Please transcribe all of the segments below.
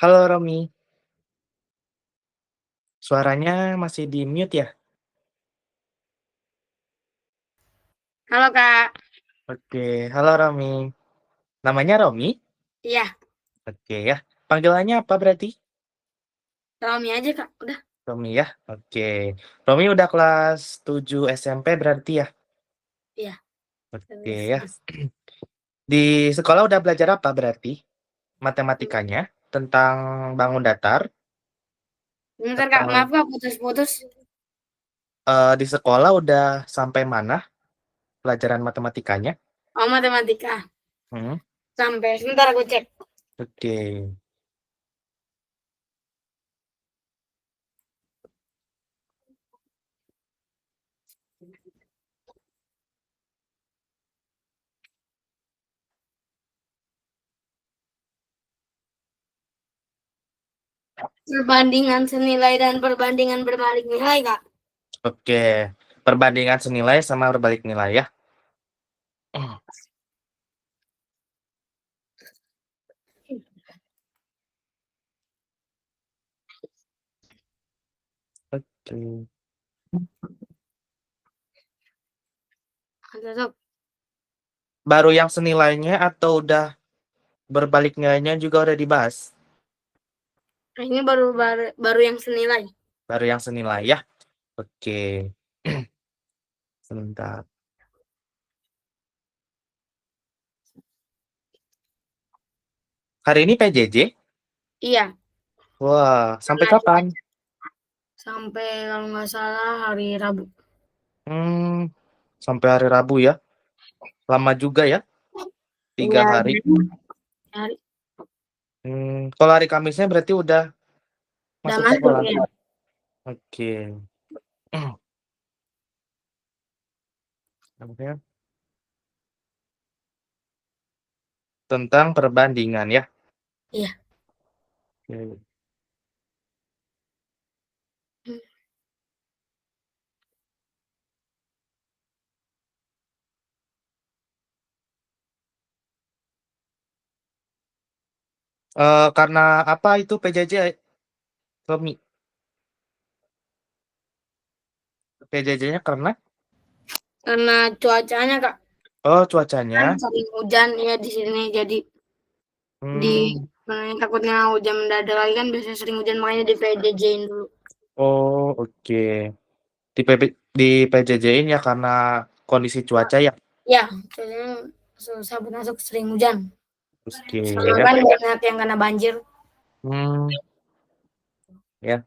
Halo Romi, suaranya masih di mute ya? Halo Kak, Oke, halo Romi. Namanya Romi? iya Oke ya. Panggilannya apa berarti? Romi aja Kak, udah. Romi ya? Oke. Romi udah kelas 7 SMP berarti ya? Iya, Oke terus. ya. Di sekolah udah belajar apa berarti? Matematikanya? Tentang bangun datar? Bentar Kak, Atau maaf Kak, putus-putus. di sekolah udah sampai mana pelajaran matematikanya? Oh, matematika. Hmm, Sampai, sebentar aku cek. oke. Perbandingan senilai dan perbandingan berbalik nilai Kak. Oke. Perbandingan senilai sama berbalik nilai ya? Oke. Ada sob. Baru yang senilainya atau udah berbalik nilainya juga udah dibahas? Nah, ini baru yang senilai. Baru yang senilai ya? Oke. Sebentar. Hari ini PJJ? Iya, Wah, sampai kapan? sampai kalau nggak salah hari Rabu. Hmm, sampai hari Rabu ya? Lama juga ya? 3 Iya, hari. hari. Kalau hari Kamisnya berarti udah Udah masuk masuk sekolah. ya. Oke. Oke. Tentang perbandingan ya? Iya. Oke. Karena apa itu PJJ, Romi? PJJ-nya karena? Karena cuacanya Kak, Oh, kan cuacanya. sering hujan ya di sini, jadi di Hmm, takutnya hujan mendadak lagi kan biasanya sering hujan, makanya di PJJ-in dulu. oh, oke. Di PJJ-in ya karena kondisi cuaca ya. Ya, soalnya susah masuk, sering hujan. Oke Sama ya. kan banyak yang kena banjir. Hmm, ya.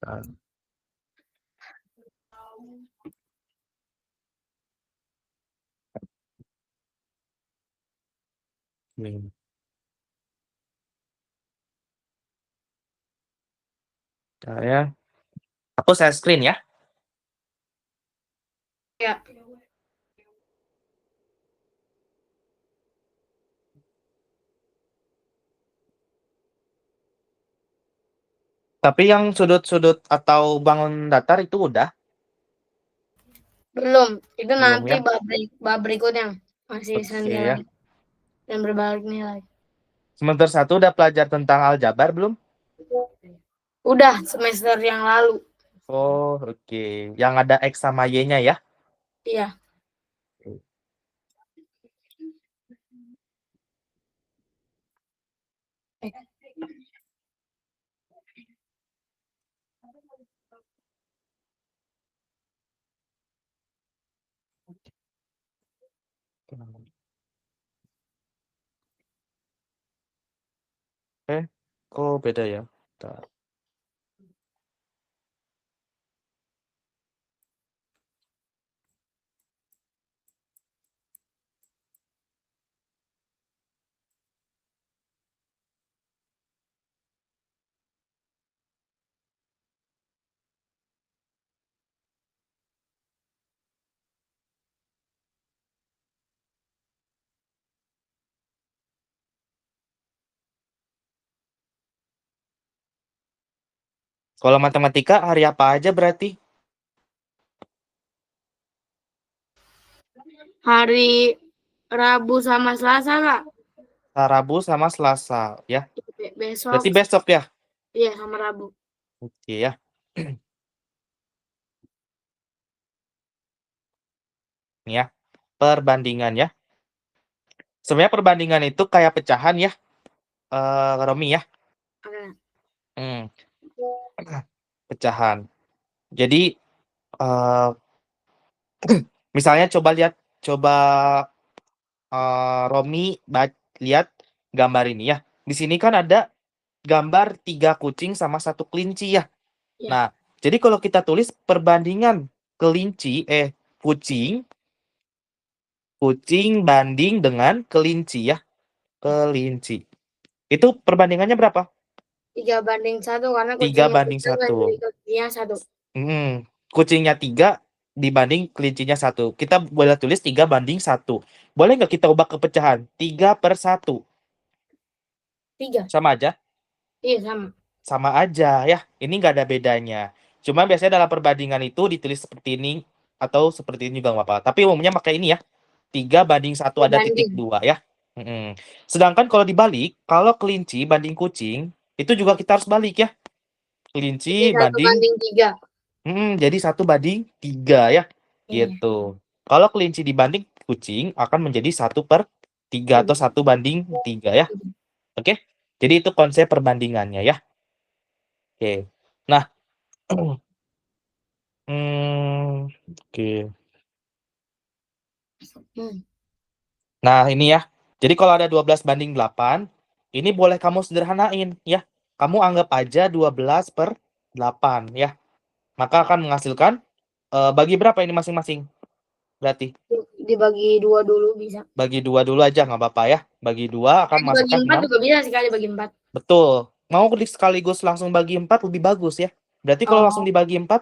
Nah, ini. Nah, ya. Aku share screen ya. Ya, Tapi yang sudut-sudut atau bangun datar itu udah belum. Itu belum nanti ya. bab berikutnya masih Oke senilai ya. dan berbalik nilai. Semester 1 udah pelajar tentang aljabar belum? Udah semester yang lalu. Oh, oke. Yang ada X sama Y-nya ya. Iya. Oh beda ya. Bentar. Kalau matematika hari apa aja berarti? Hari Rabu sama Selasa, Kak. Rabu sama Selasa ya. Besok. Berarti besok ya. Iya, sama Rabu. Oke ya. Ini ya. Perbandingan ya. Sebenarnya perbandingan itu kayak pecahan ya. Romi ya. Oke. Hmm, pecahan. Jadi misalnya coba Romi lihat gambar ini ya. Di sini kan ada gambar 3 kucing sama 1 kelinci ya. Ya. Nah, jadi kalau kita tulis perbandingan kucing banding dengan kelinci ya. Kelinci. Itu perbandingannya berapa? 3:1 karena 3 kucingnya banding 3 1. kucingnya 1. Kucingnya 3 dibanding kelincinya 1. Kita boleh tulis 3 banding 1. Boleh nggak kita ubah ke pecahan? 3/1. 3. Sama aja? Iya, sama. Sama aja ya. Ini nggak ada bedanya. Cuma biasanya dalam perbandingan itu ditulis seperti ini atau seperti ini juga nggak apa-apa. Tapi umumnya pakai ini ya. 3/1 ada titik 2 ya. Sedangkan kalau dibalik, kalau kelinci banding kucing, itu juga kita harus balik ya. Kelinci Jadi 1 banding banding 3. jadi 1/3 ya. Gitu. Kalau kelinci dibanding kucing akan menjadi 1/3 atau 1/3 ya. Oke. Jadi itu konsep perbandingannya ya. Oke. Nah, oke. Nah, ini ya. Jadi kalau ada 12/8, ini boleh kamu sederhanain ya. Kamu anggap aja 12/8 ya. Maka akan menghasilkan bagi berapa ini masing-masing? Berarti Dibagi 2 dulu bisa. bagi 2 dulu aja nggak apa-apa ya. Bagi 2 akan Bagi menghasilkan 4 6. juga bisa sekali bagi 4. Betul. Mau sekaligus langsung bagi 4 lebih bagus ya. Berarti kalau langsung dibagi 4,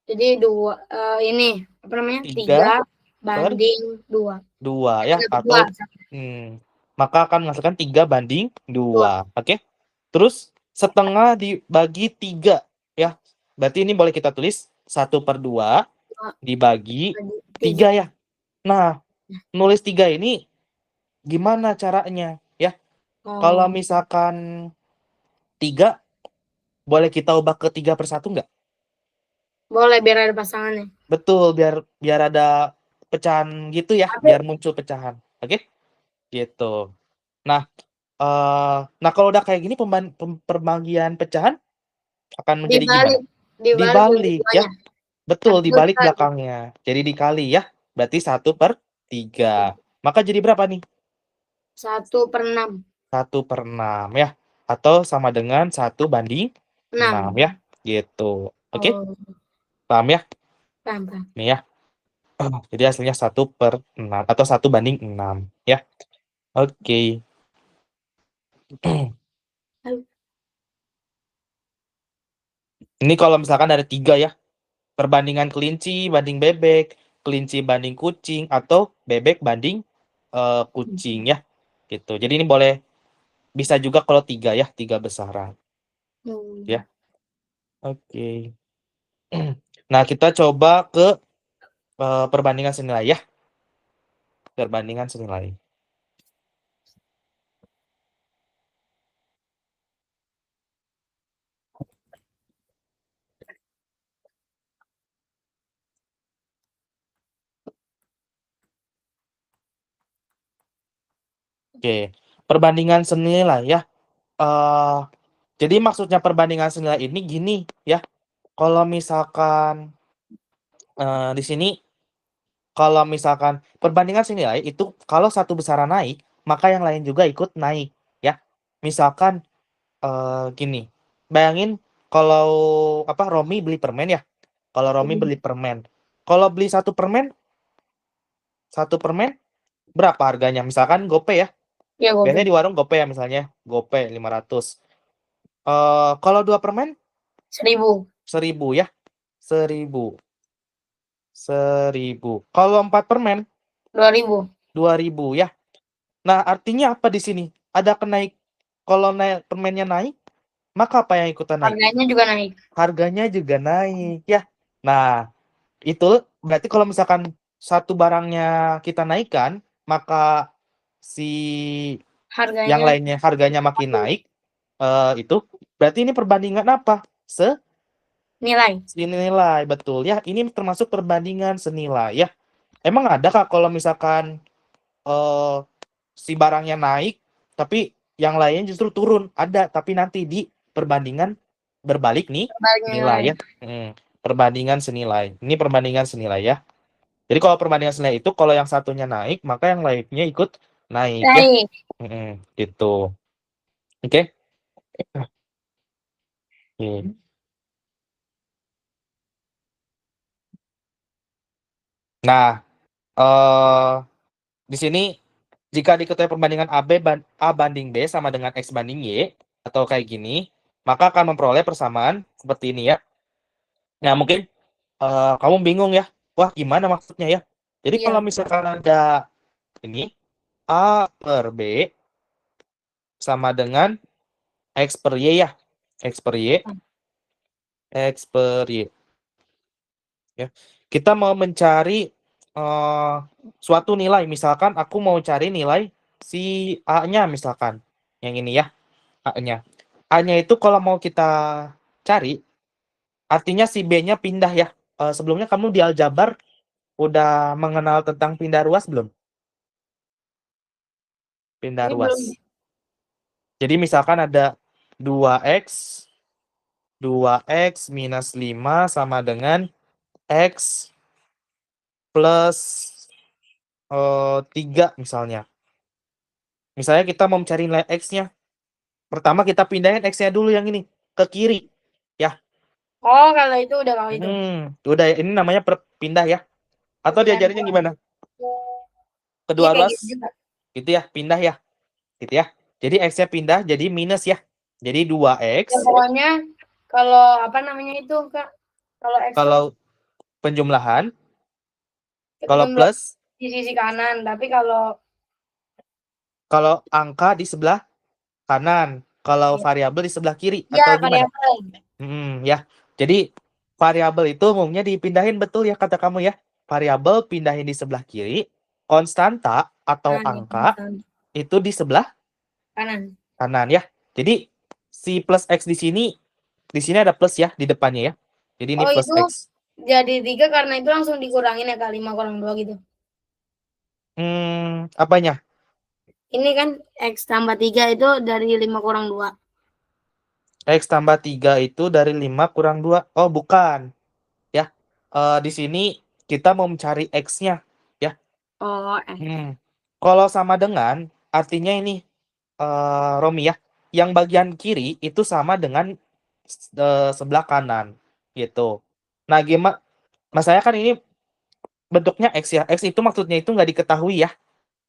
jadi 2 ini apa namanya? 3 3 banding 2. 2 ya, atau maka akan menghasilkan 3/2. Oke. Terus setengah dibagi 3 ya. Berarti ini boleh kita tulis 1/2 dibagi 3 ya. Nah, nulis 3 ini gimana caranya ya? Kalau misalkan 3 boleh kita ubah ke 3/1 nggak? Boleh, biar ada pasangannya. Betul, biar ada pecahan gitu ya, biar muncul pecahan. Oke? Gitu. Nah, kalau udah kayak gini perbagian pecahan akan menjadi gimana? Dibalik ya. Betul, dibalik belakangnya. Jadi dikali ya. Berarti 1/3. Maka jadi berapa nih? 1/6. 1/6 ya. Atau sama dengan 1/6 ya. Gitu. Oke? Paham ya? Paham. Nih ya. Jadi hasilnya 1/6 atau 1/6 ya. Oke. Ini kalau misalkan ada 3 ya. Perbandingan kelinci banding bebek, kelinci banding kucing, atau bebek banding kucing ya. Gitu. Jadi ini bisa juga kalau 3 ya, 3 besaran. Ya. Oke. Nah, kita coba ke perbandingan senilai ya. Perbandingan senilai. Oke, perbandingan senilai ya. Jadi maksudnya perbandingan senilai ini gini ya. Kalau misalkan di sini, kalau misalkan perbandingan senilai itu kalau satu besaran naik, maka yang lain juga ikut naik ya. Misalkan gini, bayangin kalau Romi beli permen ya. Kalau Romi beli permen, kalau beli satu permen berapa harganya? Misalkan GoPay ya. Ya, Biasanya di warung GoPay ya, misalnya GoPay 500. Kalau 2 permen 1.000. 1.000 ya. 1.000. Kalau 4 permen 2.000. 2.000 ya. Nah, artinya apa di sini? Ada kalau permennya naik, maka apa yang ikutan naik? Harganya juga naik. Harganya juga naik ya. Nah, itu berarti kalau misalkan satu barangnya kita naikkan, maka si yang Harganya lainnya harganya makin naik, itu berarti ini perbandingan apa? nilai. Senilai, betul ya. Ini termasuk perbandingan senilai ya. Emang ada Kak kalau misalkan eh, si barangnya naik, tapi yang lainnya justru turun? Ada, tapi nanti di perbandingan berbalik nih Baliknya nilai nilai. ya. Perbandingan senilai. Ini perbandingan senilai ya. Jadi kalau perbandingan senilai itu kalau yang satunya naik, maka yang lainnya ikut naik ya. Baik. Gitu. Oke. Oke. Nah, di sini jika diketahui perbandingan A banding B sama dengan X banding Y atau kayak gini, maka akan memperoleh persamaan seperti ini ya. Nah, mungkin kamu bingung ya. Wah, gimana maksudnya ya? Jadi kalau Iya. misalkan ada ini A per B sama dengan X per Y ya. X per Y. X per Y. Ya. Kita mau mencari suatu nilai. Misalkan aku mau cari nilai si A-nya misalkan. Yang ini ya, A-nya. A-nya itu kalau mau kita cari, artinya si B-nya pindah ya. Sebelumnya kamu di aljabar udah mengenal tentang pindah ruas belum? Pindah Ini belum. ruas. Jadi misalkan ada 2x minus 5 sama dengan x plus 3 misalnya. Misalnya kita mau mencari nilai x-nya. Pertama kita pindahin x-nya dulu yang ini ke kiri. Ya. Oh, kalau itu udah kalau itu. Udah ini namanya pindah ya. Atau Perpindahan diajarinnya ruas. gimana? Iya Kedua kayak gitu ruas juga. gitu ya, pindah ya. Gitu ya. Jadi x-nya pindah jadi minus ya. Jadi 2x Ya pokoknya kalau apa namanya itu Kak? Kalau X tuh kalau penjumlahan, kalau jumlah plus di sisi kanan, tapi kalau kalau angka di sebelah kanan, kalau ya, variabel di sebelah kiri ya atau gimana? variabel. Ya. Jadi variabel itu umumnya dipindahin betul ya kata kamu ya. Variabel pindahin di sebelah kiri, konstanta atau Nah, di angka itu di sebelah kanan. kanan ya. Jadi si plus x di sini ada plus ya di depannya ya. Jadi ini Oh plus itu x. jadi 3 karena itu langsung dikurangin ya Kak, 5 kurang 2 gitu. Apanya? Ini kan X tambah 3 itu dari 5 kurang 2. X tambah 3 itu dari 5 kurang 2. Oh, bukan. Ya. Di sini kita mau mencari X-nya. Ya. Oh, Kalau sama dengan, artinya ini, Romi ya. Yang bagian kiri itu sama dengan sebelah kanan. Gitu. Nah, gimana? Masalahnya kan ini bentuknya X ya. X itu maksudnya itu nggak diketahui ya.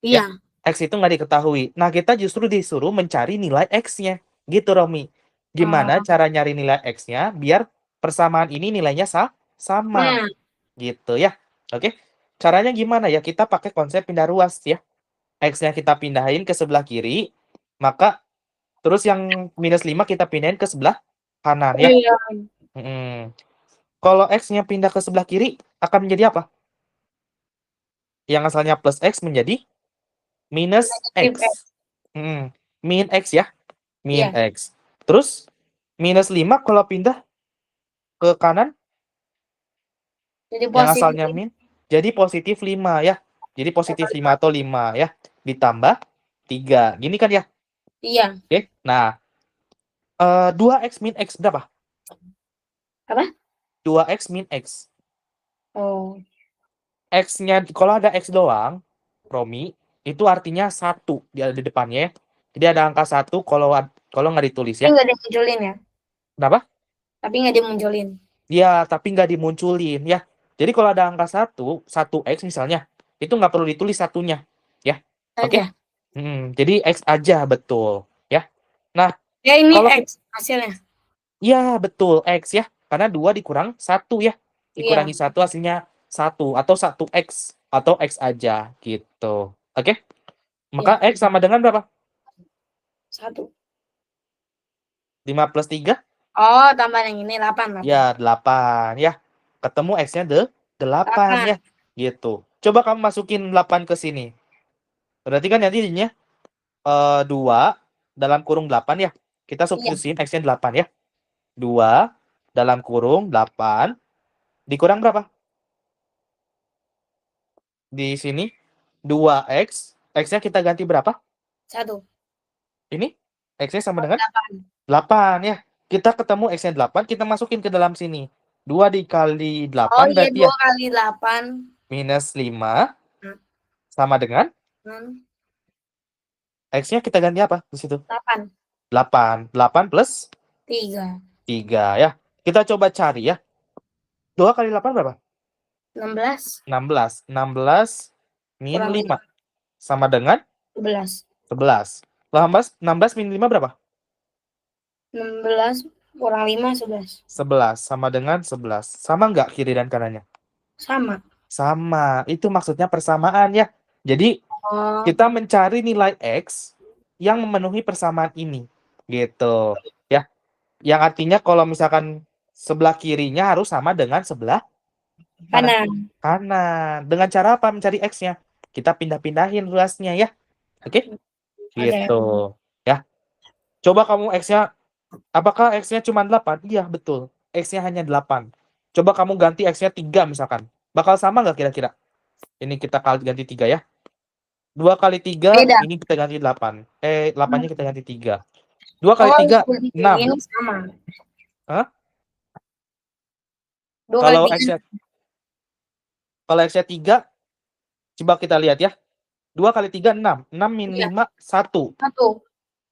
Ya. iya. X itu nggak diketahui. Nah, kita justru disuruh mencari nilai X-nya. Gitu, Romi. Gimana Oh, cara nyari nilai X-nya biar persamaan ini nilainya sama. nah, Gitu ya. Oke. Caranya gimana ya? Kita pakai konsep pindah ruas ya. X-nya kita pindahin ke sebelah kiri, maka terus yang minus 5 kita pindahin ke sebelah kanan oh ya. iya. Kalau X-nya pindah ke sebelah kiri, akan menjadi apa? Yang asalnya plus X menjadi minus Negatif X. X. Min X ya. Min Iya, X. Terus minus 5 kalau pindah ke kanan, jadi yang positif. asalnya min, jadi positif 5 ya. Jadi positif 5 atau 5 ya. Ditambah 3. Gini kan ya. Iya. Oke. Nah, 2x min X berapa? Apa? 2x min X. Oh, X-nya, kalau ada X doang, Romi, itu artinya 1 di depannya ya. Jadi ada angka 1 kalau nggak ditulis tapi ya. nggak dimunculin ya? Kenapa? Tapi nggak dimunculin. Ya, tapi nggak dimunculin ya. Jadi kalau ada angka 1x misalnya, itu nggak perlu ditulis satunya. Ya, oke? Aja. Jadi X aja, betul. Ya. Nah, Ya ini kalau X hasilnya. ya betul X ya. Karena 2 dikurang 1 ya. Iya, Dikurangi 1 hasilnya 1 atau 1x atau X aja gitu. Oke? Maka iya. X sama dengan berapa? 1. 5 plus 3? Oh, tambah yang ini 8, 8. Ya, 8 ya. Ketemu X-nya 8 8. ya. Gitu. Coba kamu masukin 8 ke sini. Berarti kan nanti jadinya 2 dalam kurung 8 ya. Kita substitusiin X-nya 8 ya. 2 dalam kurung 8 dikurang berapa? Di sini 2X, X-nya kita ganti berapa? 1. Ini X-nya sama dengan 8. 8 ya. Kita ketemu X-nya 8, kita masukin ke dalam sini. 2 dikali 8 Oh iya, berarti 2 ya kali 8. minus 5 Hmm. sama dengan X-nya kita ganti apa di situ? 8. 8. 8 plus 3. 3 ya. Kita coba cari ya. 2 kali 8 berapa? 16. 16. 16 min Kurang 5 sama dengan 11. 11. 16 min 5 berapa? 16 kurang 5, 11. 11 sama dengan 11. Sama nggak kiri dan kanannya? Sama. Sama. Itu maksudnya persamaan ya. Jadi Oh, kita mencari nilai X yang memenuhi persamaan ini. Gitu. Ya. Yang artinya kalau misalkan sebelah kirinya harus sama dengan sebelah mana? kanan. Kanan. Dengan cara apa mencari X-nya? Kita pindah-pindahin ruasnya ya. Oke? Oke. Gitu. Ya. Coba kamu X-nya, apakah X-nya cuma 8? Iya, betul. X-nya hanya 8. Coba kamu ganti X-nya 3 misalkan. Bakal sama nggak kira-kira? Ini kita ganti 3 ya. 2 kali 3, Beda. ini kita ganti 8. 8-nya kita ganti 3. 2 kali Oh, 3, 6. ini sama. Hah? 2 kali Kalau 3. X-nya 3, coba kita lihat ya. 2 kali 3, 6. 6 min Iya. 5, 1. 1.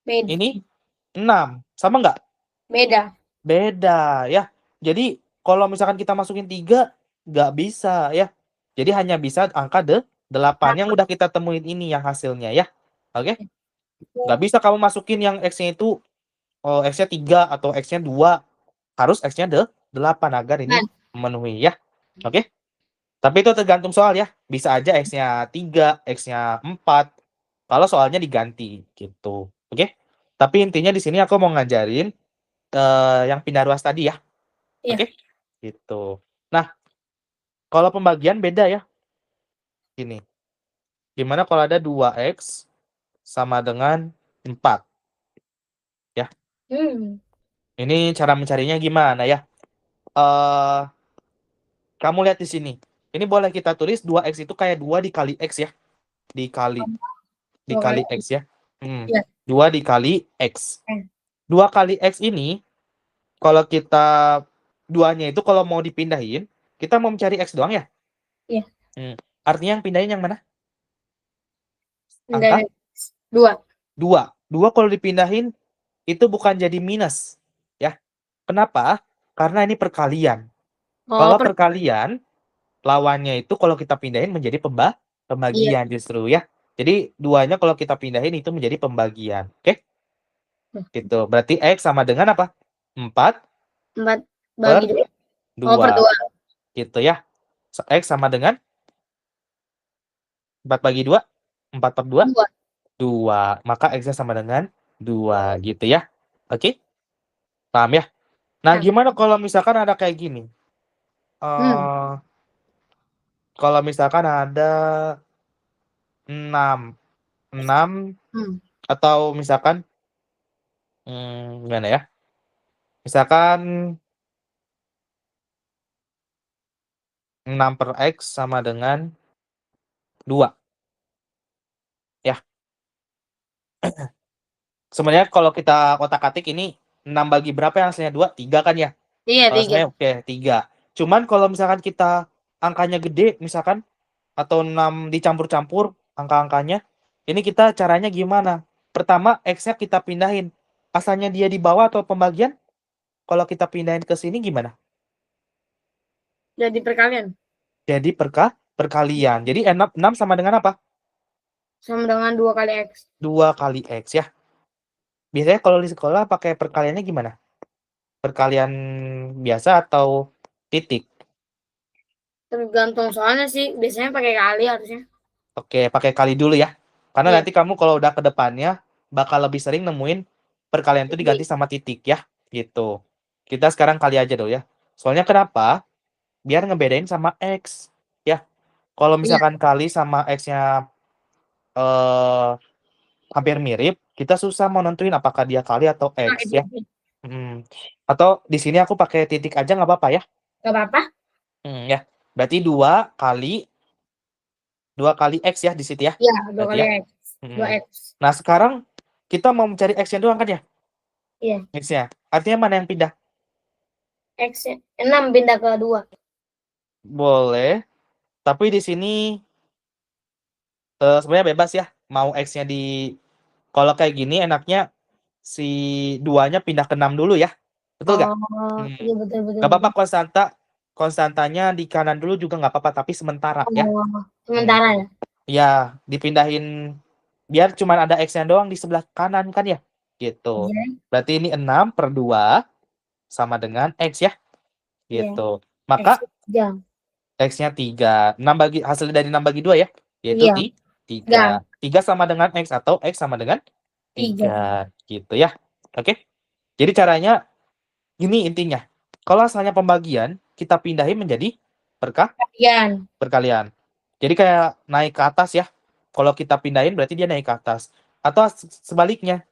Beda. Ini 6. Sama nggak? Beda. Beda ya. Jadi kalau misalkan kita masukin 3, nggak bisa ya. Jadi hanya bisa angka 8 yang udah kita temuin ini yang hasilnya ya. Oke? Nggak bisa kamu masukin yang X-nya itu X-nya 3 atau X-nya 2. Harus X-nya 8 agar ini memenuhi ya. Oke? Tapi itu tergantung soal ya. Bisa aja X-nya 3, X-nya 4. Kalau soalnya diganti gitu. Oke? Tapi intinya di sini aku mau ngajarin yang pindah ruas tadi ya. Iya. Oke? Gitu. Nah, kalau pembagian beda ya. Gini. Gimana kalau ada 2X sama dengan 4? Ya. Ini cara mencarinya gimana ya? Kamu lihat di sini. Ini boleh kita tulis 2X itu kayak 2 dikali X ya. Dikali X ya. Iya. 2 dikali X. 2 kali X ini, kalau kita duanya itu kalau mau dipindahin, kita mau mencari X doang ya? Iya. Artinya yang pindahin yang mana? Angka? Angka? 2. 2 kalau dipindahin, itu bukan jadi minus. Ya. Kenapa? Karena ini perkalian. Kalau perkalian, lawannya itu kalau kita pindahin menjadi pembagian justru ya. Jadi 2-nya kalau kita pindahin itu menjadi pembagian. Oke? Gitu. Berarti X sama dengan apa? 4 bagi 2. Per 2. Gitu ya. X sama dengan 4 bagi 2. 4 per 2. 2. Maka X-nya sama dengan 2 gitu ya. Oke? Paham ya? Nah, gimana kalau misalkan ada kayak gini? Kalau misalkan ada 6 atau misalkan gimana ya? Misalkan 6 per X sama dengan 2. Ya. Sebenarnya kalau kita kotak-katik ini 6 bagi berapa yang hasilnya 2? 3 kan ya? Iya, 3. Oke, 3. Cuman kalau misalkan kita angkanya gede misalkan atau 6 dicampur-campur angka-angkanya, ini kita caranya gimana? Pertama, X-nya kita pindahin. Asalnya dia di bawah atau pembagian? Kalau kita pindahin ke sini gimana? Jadi perkalian. Jadi perkalian. Jadi 6 sama dengan apa? Sama dengan 2 kali X. 2 kali X ya. Biasanya kalau di sekolah pakai perkaliannya gimana? Perkalian biasa atau titik? Tergantung soalnya sih. Biasanya pakai kali harusnya. Oke, pakai kali dulu ya. Karena nanti kamu kalau udah ke depannya bakal lebih sering nemuin perkalian itu diganti sama titik ya. Gitu. Kita sekarang kali aja dulu ya. Soalnya kenapa? Biar ngebedain sama X. Ya. Kalau misalkan kali sama X-nya hampir mirip, kita susah mau nentuin apakah dia kali atau X ya. Atau di sini aku pakai titik aja nggak apa-apa ya? Gak apa-apa. Ya. Berarti 2 kali X ya di situ ya? Iya, 2 Berarti kali ya. X. 2X. Nah, sekarang kita mau mencari X-nya doang kan ya? Iya. X-nya. Artinya mana yang pindah? X 6 pindah ke 2. Boleh. Tapi di sini sebenarnya bebas ya. Mau X-nya di kalau kayak gini enaknya si 2-nya pindah ke 6 dulu ya. Betul nggak? Iya betul betul. Nggak apa-apa konstantanya di kanan dulu juga nggak apa-apa, tapi sementara ya. Sementara ya. Ya, dipindahin biar cuma ada X-nya doang di sebelah kanan kan ya. Gitu. Iya. Berarti ini 6/2 sama dengan X ya. Iya. Gitu. Maka X3. X-nya 3. Hasil dari 6 bagi 2 ya. Yaitu Iya. 3. 3 sama dengan X atau X sama dengan 3. Gitu ya. Oke. Jadi caranya ini intinya. Kalau asalnya pembagian, kita pindahin menjadi perkalian. Jadi kayak naik ke atas ya. Kalau kita pindahin berarti dia naik ke atas. Atau sebaliknya.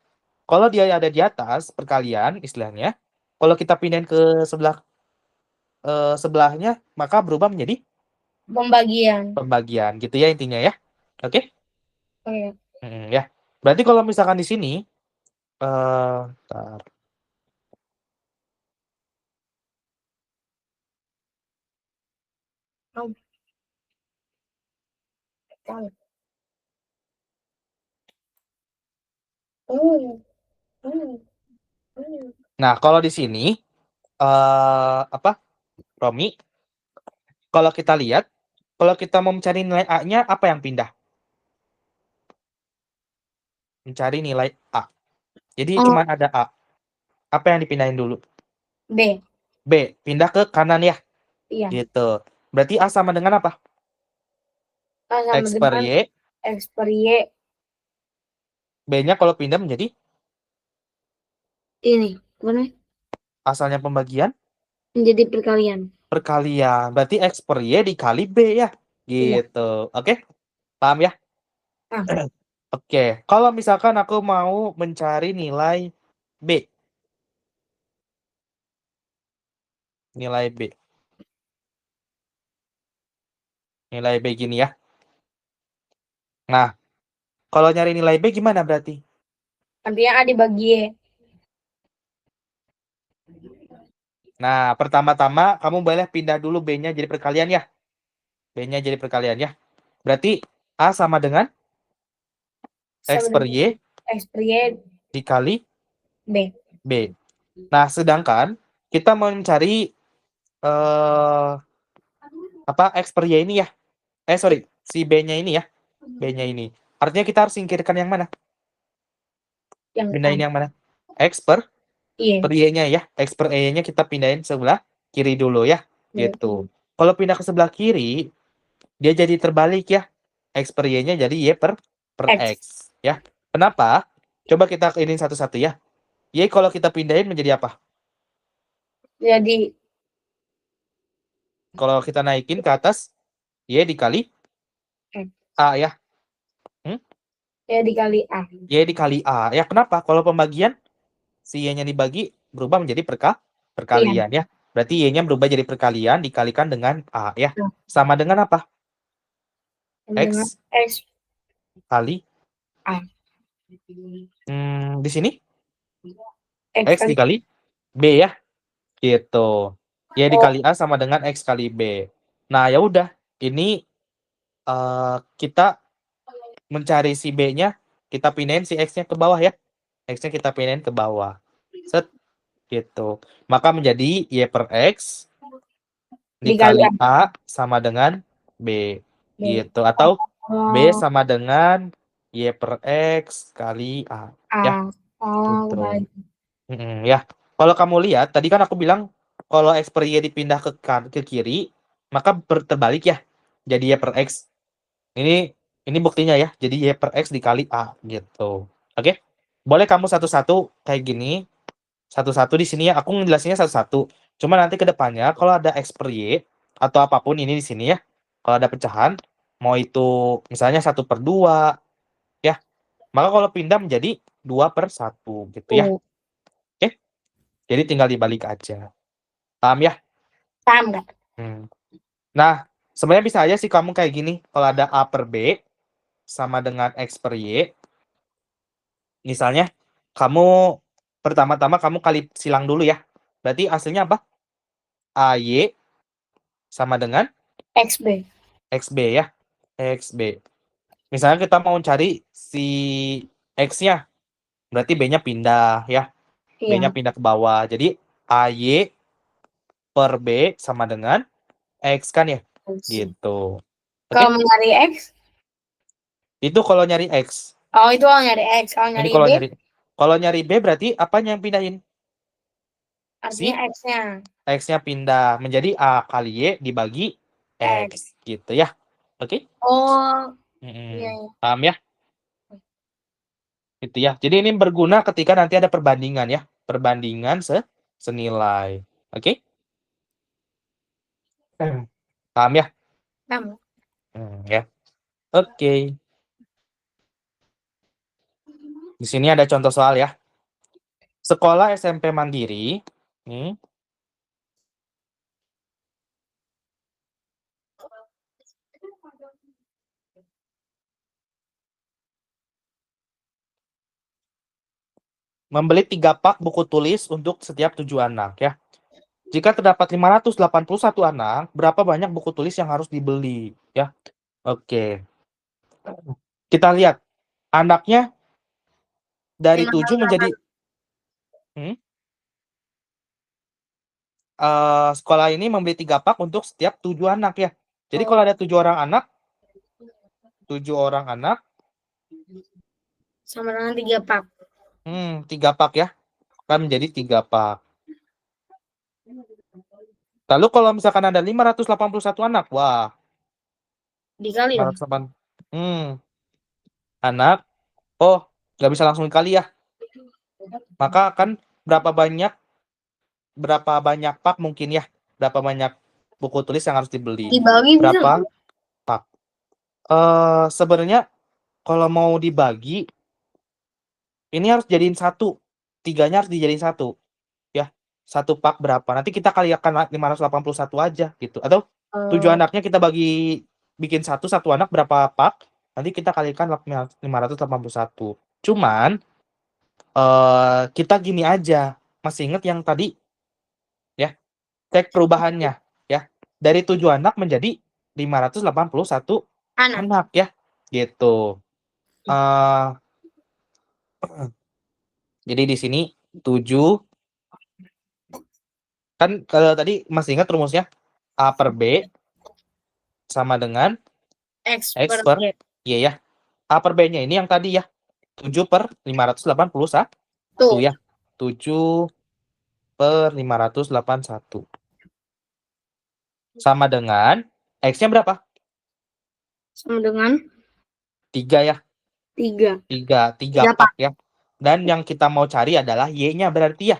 Kalau dia ada di atas perkalian istilahnya, kalau kita pindahin ke sebelahnya, maka berubah menjadi pembagian gitu ya intinya ya. Oke? Ya. Berarti kalau misalkan di sini ntar. Nah, kalau di sini Romi, kalau kita lihat, kalau kita mau mencari nilai A-nya, apa yang pindah? Mencari nilai A. Jadi cuma ada A. Apa yang dipindahin dulu? B. Pindah ke kanan ya? Iya. Gitu. Berarti A sama dengan apa? A sama X per dengan Y. X per Y. B-nya kalau pindah menjadi? Ini. Mana? Asalnya pembagian? Menjadi perkalian. Berarti X per Y dikali B ya? Gitu. Oke? Paham ya? Oke. Kalau misalkan aku mau mencari nilai B. Nilai B. Nilai B gini ya. Nah, kalau nyari nilai B gimana berarti? Artinya A dibagi Y. Nah, pertama-tama kamu boleh pindah dulu B-nya jadi perkalian ya. B-nya jadi perkalian ya. Berarti A sama dengan X per Y X per Y dikali B. Nah, sedangkan kita mau mencari X per Y ini ya. Si B-nya ini ya. B-nya ini. Artinya kita harus singkirkan yang mana? Pindahin yang mana? X per Y-nya ya. X per Y-nya kita pindahin sebelah kiri dulu ya. Gitu. Kalau pindah ke sebelah kiri, dia jadi terbalik ya. X per Y-nya jadi Y per X ya. Kenapa? Coba kita ini satu-satu ya. Y kalau kita pindahin menjadi apa? Jadi kalau kita naikin ke atas, Y dikali A ya. Y dikali A. Y dikali A. Ya kenapa? Kalau pembagian, si Y-nya dibagi berubah menjadi perkalian ya. Berarti Y-nya berubah jadi perkalian dikalikan dengan A ya. Sama dengan apa? X kali A. Di sini X dikali B ya. Gitu. Y dikali A sama dengan X kali B. Nah, ya udah. Ini kita mencari si B-nya, kita pindahin si X-nya ke bawah ya. X-nya kita pindahin ke bawah. Set. Gitu. Maka menjadi Y per X dikali A sama dengan B. Gitu. Atau B sama dengan Y per X kali A. Ya. Gitu. Ya. Kalau kamu lihat, tadi kan aku bilang kalau X per Y dipindah ke kiri, maka terbalik ya. Jadi Y per X. Ini buktinya ya. Jadi Y per X dikali A. Gitu. Oke? Boleh kamu satu-satu kayak gini. Satu-satu di sini ya. Aku ngejelasinnya satu-satu. Cuma nanti ke depannya kalau ada X per Y atau apapun ini di sini ya. Kalau ada pecahan, mau itu misalnya 1/2 Maka kalau pindah menjadi 2/1 gitu ya. Oh, Oke. Jadi tinggal dibalik aja. Paham ya? paham nggak? Nah, sebenarnya bisa aja sih kamu kayak gini. Kalau ada A per B sama dengan X per Y. Misalnya, kamu pertama-tama kamu kali silang dulu ya. Berarti hasilnya apa? AY sama dengan XB. XB ya. XB. Misalnya kita mau cari si X-nya. Berarti B-nya pindah ya. B-nya Iya. pindah ke bawah. Jadi AY per B sama dengan X kan ya. Gitu. Oke. Kalau mau nyari X, Itu kalau nyari X. oh itu kalau nyari X. Kalau Ini nyari kalau B, nyari B berarti apanya yang pindahin? artinya Si X-nya. X-nya pindah menjadi A kali Y dibagi X. X. Gitu ya. Oke? Oh, iya, iya. Paham ya? Gitu ya. Jadi ini berguna ketika nanti ada perbandingan ya. Perbandingan senilai. Oke? Paham ya? Paham. Ya. Oke. Di sini ada contoh soal ya. Sekolah SMP Mandiri. Nih. Membeli 3 pak buku tulis untuk setiap 7 anak ya. Jika terdapat 581 anak, berapa banyak buku tulis yang harus dibeli ya? Oke. Kita lihat anaknya dari 7 menjadi sekolah ini membeli 3 pak untuk setiap 7 anak ya. Jadi kalau ada 7 orang anak sama dengan 3 pak. 3 pak ya. Kan menjadi 3 pak. Lalu kalau misalkan ada 581 anak, wah. Dikali dong. 580 anak. Oh, nggak bisa langsung dikali ya. Maka akan berapa banyak pak mungkin ya? Berapa banyak buku tulis yang harus dibeli? Dibagi bisa Berapa nggak? pak? Sebenarnya kalau mau dibagi, ini harus jadiin 1. 3-nya harus dijadiin 1. Ya, 1 pak berapa? Nanti kita kalikan 581 aja gitu. Atau 7 anaknya kita bikin 1 anak berapa pak? Nanti kita kalikan 581. Cuman kita gini aja. Masih ingat yang tadi ya? Cek perubahannya ya. Dari 7 anak menjadi 581 anak ya. Gitu. Jadi di sini 7 kan kalau tadi masih ingat rumusnya A per B sama dengan X X per per Y. Y ya. A per B-nya ini yang tadi ya. 7 per 581 ya. 7 per 581. Sama dengan X-nya berapa? Sama dengan 3 ya. 3. 3 pak ya. Dan yang kita mau cari adalah Y-nya berarti ya.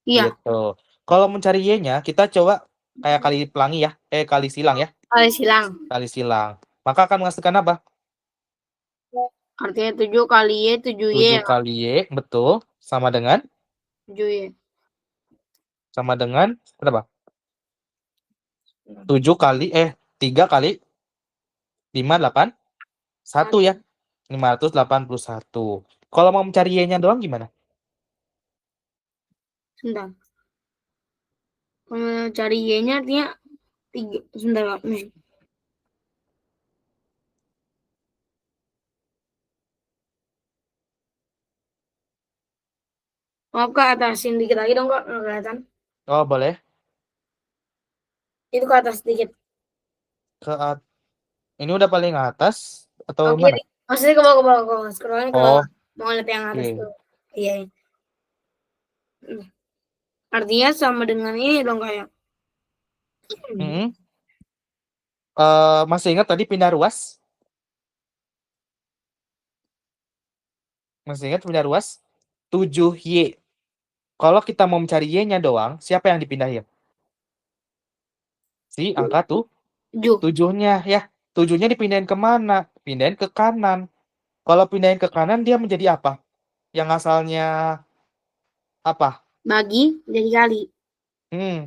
Iya. Gitu. Kalau mencari Y-nya, kita coba kayak kali pelangi ya. Kali silang ya. Kali silang. Kali silang. Maka akan menghasilkan apa? Artinya 7 kali Y, 7Y. 7 kali Y, betul. Sama dengan? 7Y. Sama dengan berapa? 7 kali, 3 kali 5, 8, 1 ya. 581. Kalau mau mencari Y-nya doang gimana? Sebentar. Kalau cari Y-nya artinya 3. Sebentar, nih. Maaf Kak, atasin dikit lagi dong Kak, nggak kelihatan. Oh, boleh. Itu ke atas dikit. Ini udah paling atas atau Oke, mana? maksudnya ke bawah, ke bawah, ke bawah. Scrollnya ke bawah. Oh, Mau lihat yang atas oke. tuh. Iya. Artinya sama dengan ini dong kayak. Masih ingat tadi pindah ruas? Masih ingat pindah ruas? 7Y. Kalau kita mau mencari Y-nya doang, siapa yang dipindahin? Si angka 7. 7-nya ya. 7-nya dipindahin ke mana? Pindahin ke kanan. Kalau pindahin ke kanan dia menjadi apa? Yang asalnya apa? Bagi jadi kali.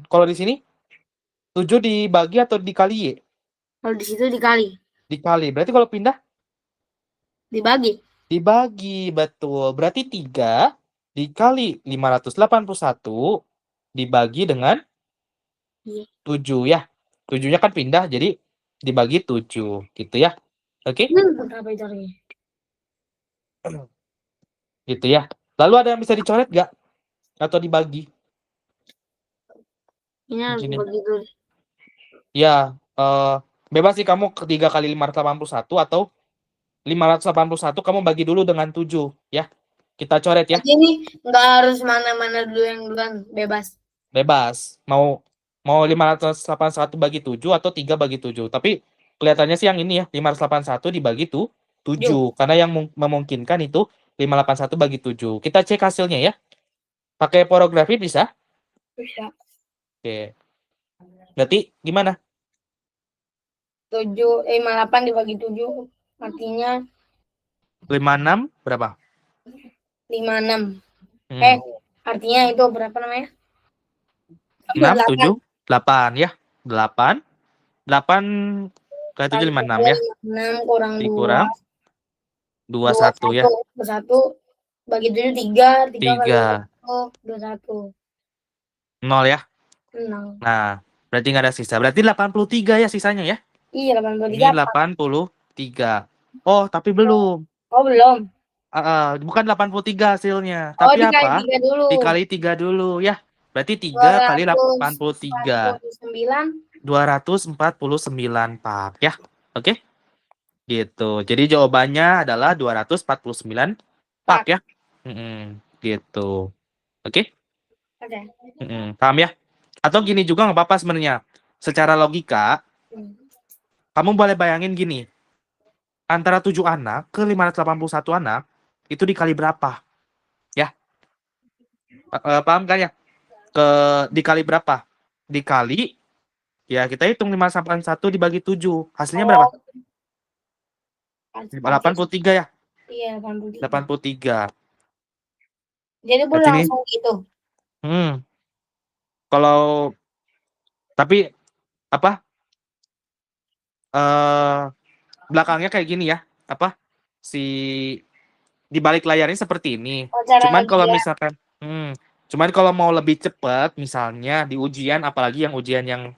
Kalau di sini 7 dibagi atau dikali Y? Kalau di situ dikali. Dikali. Berarti kalau pindah Dibagi. dibagi, betul. Berarti 3 dikali 581 dibagi dengan Iya. 7 ya. 7-nya kan pindah, jadi dibagi 7 gitu ya. Oke? Berapa itu harganya? Gitu ya. Lalu ada yang bisa dicoret nggak? Atau dibagi? Ini harus Gini. bagi dulu. Ya, bebas sih kamu 3 kali 581 atau 581 kamu bagi dulu dengan 7 ya. Kita coret ya. Jadi ini nggak harus mana-mana dulu yang duluan, bebas. Bebas. Mau 581 bagi 7 atau 3 bagi 7. Tapi kelihatannya sih yang ini ya, 581 dibagi 7. Karena yang memungkinkan itu 581 bagi 7. Kita cek hasilnya ya. Pakai porografi bisa? Bisa. Oke. Berarti gimana? 58 dibagi 7 artinya 56 berapa? 56. Hmm. Artinya itu berapa namanya? 6, 7, 8 ya. 8. 8 kali 7, 56 ya. 6 kurang 2. Dikurang 21 ya. 1 bagi 7 3. 3 kali 3. 1 21. 0 ya. 0. Nah, berarti nggak ada sisa. Berarti 83 ya sisanya ya. Iya, Ini 83. 83. Oh, tapi belum. Oh, belum. Bukan 83 hasilnya. Oh, Tapi dikali apa? 3 dulu. Dikali 3 dulu ya. Berarti 3 kali 83. 249. 249 Pak ya. Oke? Gitu. Jadi jawabannya adalah 249 Pak ya. Gitu. Oke? Oke. Paham ya? Atau gini juga nggak apa-apa sebenarnya. Secara logika, kamu boleh bayangin gini. Antara 7 anak ke 581 anak, itu dikali berapa? Ya. Paham kan ya? Dikali berapa? Dikali, ya kita hitung 581 dibagi 7. Hasilnya berapa? 83 ya? Iya, 83. 83. Jadi boleh Berarti ini, langsung gitu. kalau, tapi, apa, belakangnya kayak gini ya, apa, di balik layarnya seperti ini. Oh, cara Cuman kalau ngegiat. misalkan, cuman kalau mau lebih cepat, misalnya di ujian, apalagi yang ujian yang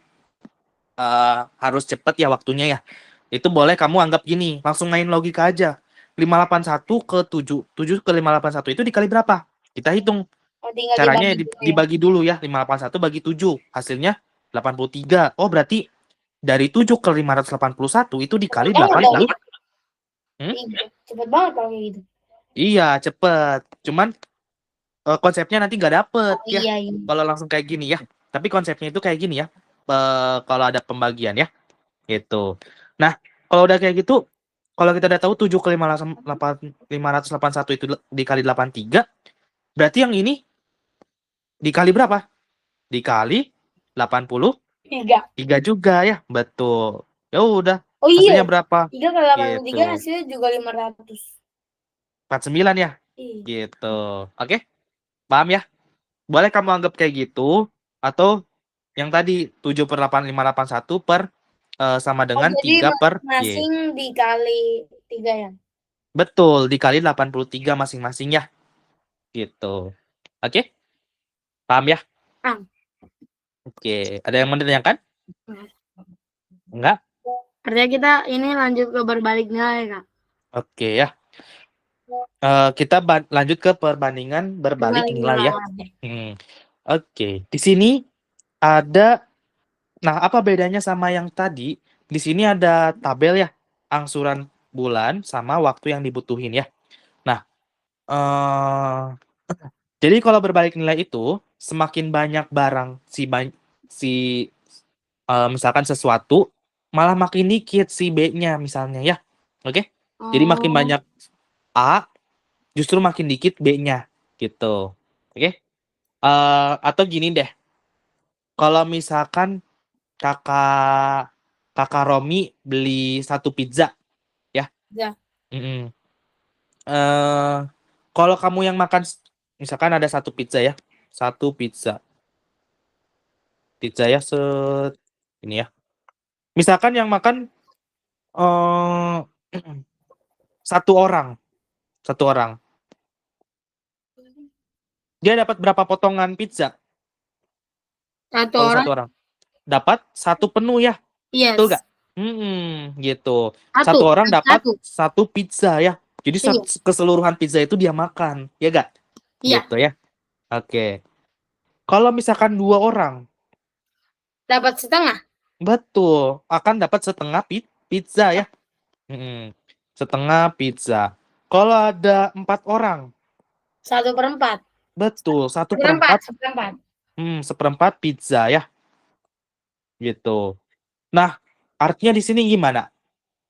harus cepat ya waktunya ya, itu boleh kamu anggap gini, langsung main logika aja. 581 ke 7, 7 ke 581 itu dikali berapa? Kita hitung. Oh, tinggal Caranya dibagi dulu ya. dibagi dulu ya, 581 bagi 7, hasilnya 83. Oh, berarti dari 7 ke 581 itu dikali Cepet banget 8 dong. lalu. Cepet banget kalau kayak gitu. Iya, cepet. Cuman konsepnya nanti nggak dapet Oh, ya. iya, iya. Kalau langsung kayak gini ya. Tapi konsepnya itu kayak gini ya. Kalau ada pembagian ya. Gitu. Nah, kalau udah kayak gitu, kalau kita udah tahu 7 ke 581 itu dikali 83, berarti yang ini dikali berapa? Dikali 83 juga ya. Betul. Ya udah. Oh iya, Hasilnya berapa? 3 kali 83 Gitu. hasilnya juga 500. 49 ya. Iya. Gitu. Oke? Paham ya? Boleh kamu anggap kayak gitu, atau yang tadi 7 per 8, 581 per sama dengan Jadi 3 per Y. masing dikali 3 ya? Betul, dikali 83 masing-masing ya. Gitu. Oke? Paham ya? Paham. Oke. Ada yang mau ditanyakan? Enggak? Artinya kita ini lanjut ke berbalik nilai, Kak. Oke ya. Kita lanjut ke perbandingan berbalik nilai ya. Oke. Di sini ada, nah apa bedanya sama yang tadi? Di sini ada tabel ya, angsuran bulan sama waktu yang dibutuhin ya. Nah, jadi kalau berbalik nilai itu semakin banyak barang misalkan sesuatu, malah makin dikit si B-nya misalnya ya. Oke? Jadi makin banyak A, justru makin dikit B-nya gitu. Oke? Atau gini deh. Kalau misalkan kakak Romi beli 1 pizza ya. Ya. Kalau kamu yang makan, misalkan ada satu pizza ya, satu pizza ya ini ya. Misalkan yang makan eh satu orang, dia dapat berapa potongan pizza? Satu Kalau orang, satu orang dapat satu penuh ya, betul yes. gak? Gitu. Satu, Satu orang dapat satu. satu pizza ya. Jadi Iya, keseluruhan pizza itu dia makan, ya gak? iya. Gitu ya. Oke. Kalau misalkan dua orang, Dapat setengah. betul, akan dapat setengah pizza ya. Setengah pizza. Kalau ada 4 orang, 1/4. betul, satu Seperempat, perempat, seperempat. seperempat pizza ya, gitu. Nah, artinya di sini gimana?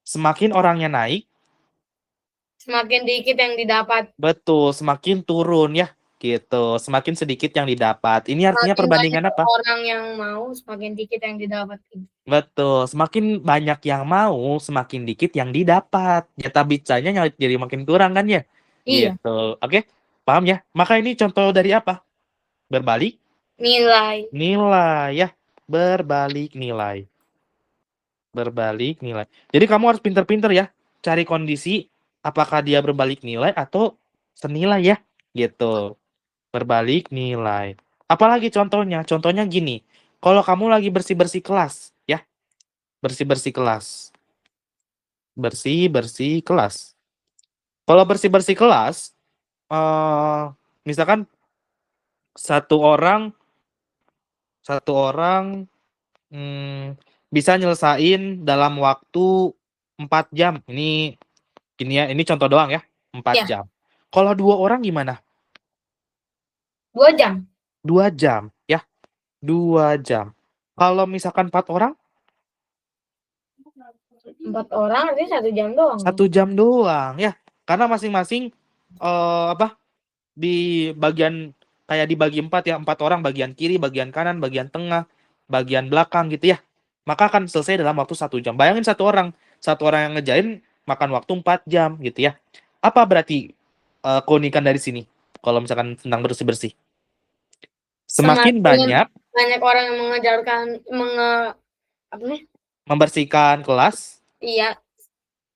Semakin orangnya naik, Semakin dikit yang didapat. betul, semakin turun ya, gitu. Semakin sedikit yang didapat. Ini artinya Semakin banyak perbandingan apa? orang yang mau, semakin dikit yang didapat. Betul, semakin banyak yang mau, semakin dikit yang didapat. Jatah pizzanya jadi makin kurang kan ya? Iya, Gitu. Oke, paham ya? Maka ini contoh dari apa? Berbalik nilai. nilai ya. Berbalik nilai. Berbalik nilai. Jadi kamu harus pinter-pinter ya. Cari kondisi apakah dia berbalik nilai atau senilai ya. Gitu. Berbalik nilai. Apalagi contohnya? Contohnya gini. Kalau kamu lagi bersih-bersih kelas, ya. Bersih-bersih kelas. Bersih-bersih kelas. Kalau bersih-bersih kelas, eh misalkan satu orang bisa nyelesain dalam waktu 4 jam. Ini ya, ini contoh doang ya, 4 Ya, jam. Kalau 2 orang gimana? 2 jam. 2 jam ya, 2 jam. Kalau misalkan 4 orang, 4 orang artinya 1 jam doang. 1 jam doang ya. Karena masing-masing apa? Di bagian kayak dibagi 4 ya, 4 orang, bagian kiri, bagian kanan, bagian tengah, bagian belakang gitu ya. Maka akan selesai dalam waktu 1 jam. Bayangin satu orang yang ngejain makan waktu 4 jam gitu ya. Apa berarti keunikan dari sini? Kalau misalkan tentang bersih-bersih. Semakin Semakin banyak banyak orang yang mengajarkan apa nih? membersihkan kelas, Iya,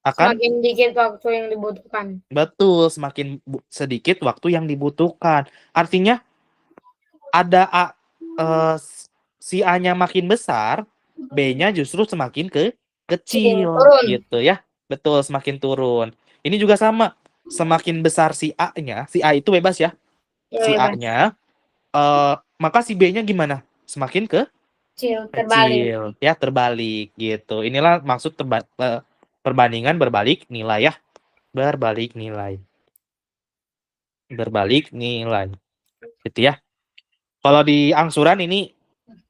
akan semakin dikit waktu yang dibutuhkan. betul semakin sedikit waktu yang dibutuhkan. Artinya ada si A-nya makin besar, B-nya justru semakin kecil Turun. gitu ya. Betul, semakin turun. Ini juga sama. Semakin besar si A-nya, si A itu bebas ya. Ya, Si bebas. A-nya, maka si B-nya gimana? Semakin Kecil, terbalik. kecil ya, terbalik gitu. Inilah maksud perbandingan berbalik nilai ya. Berbalik nilai. Berbalik nilai. Gitu ya. Kalau di angsuran ini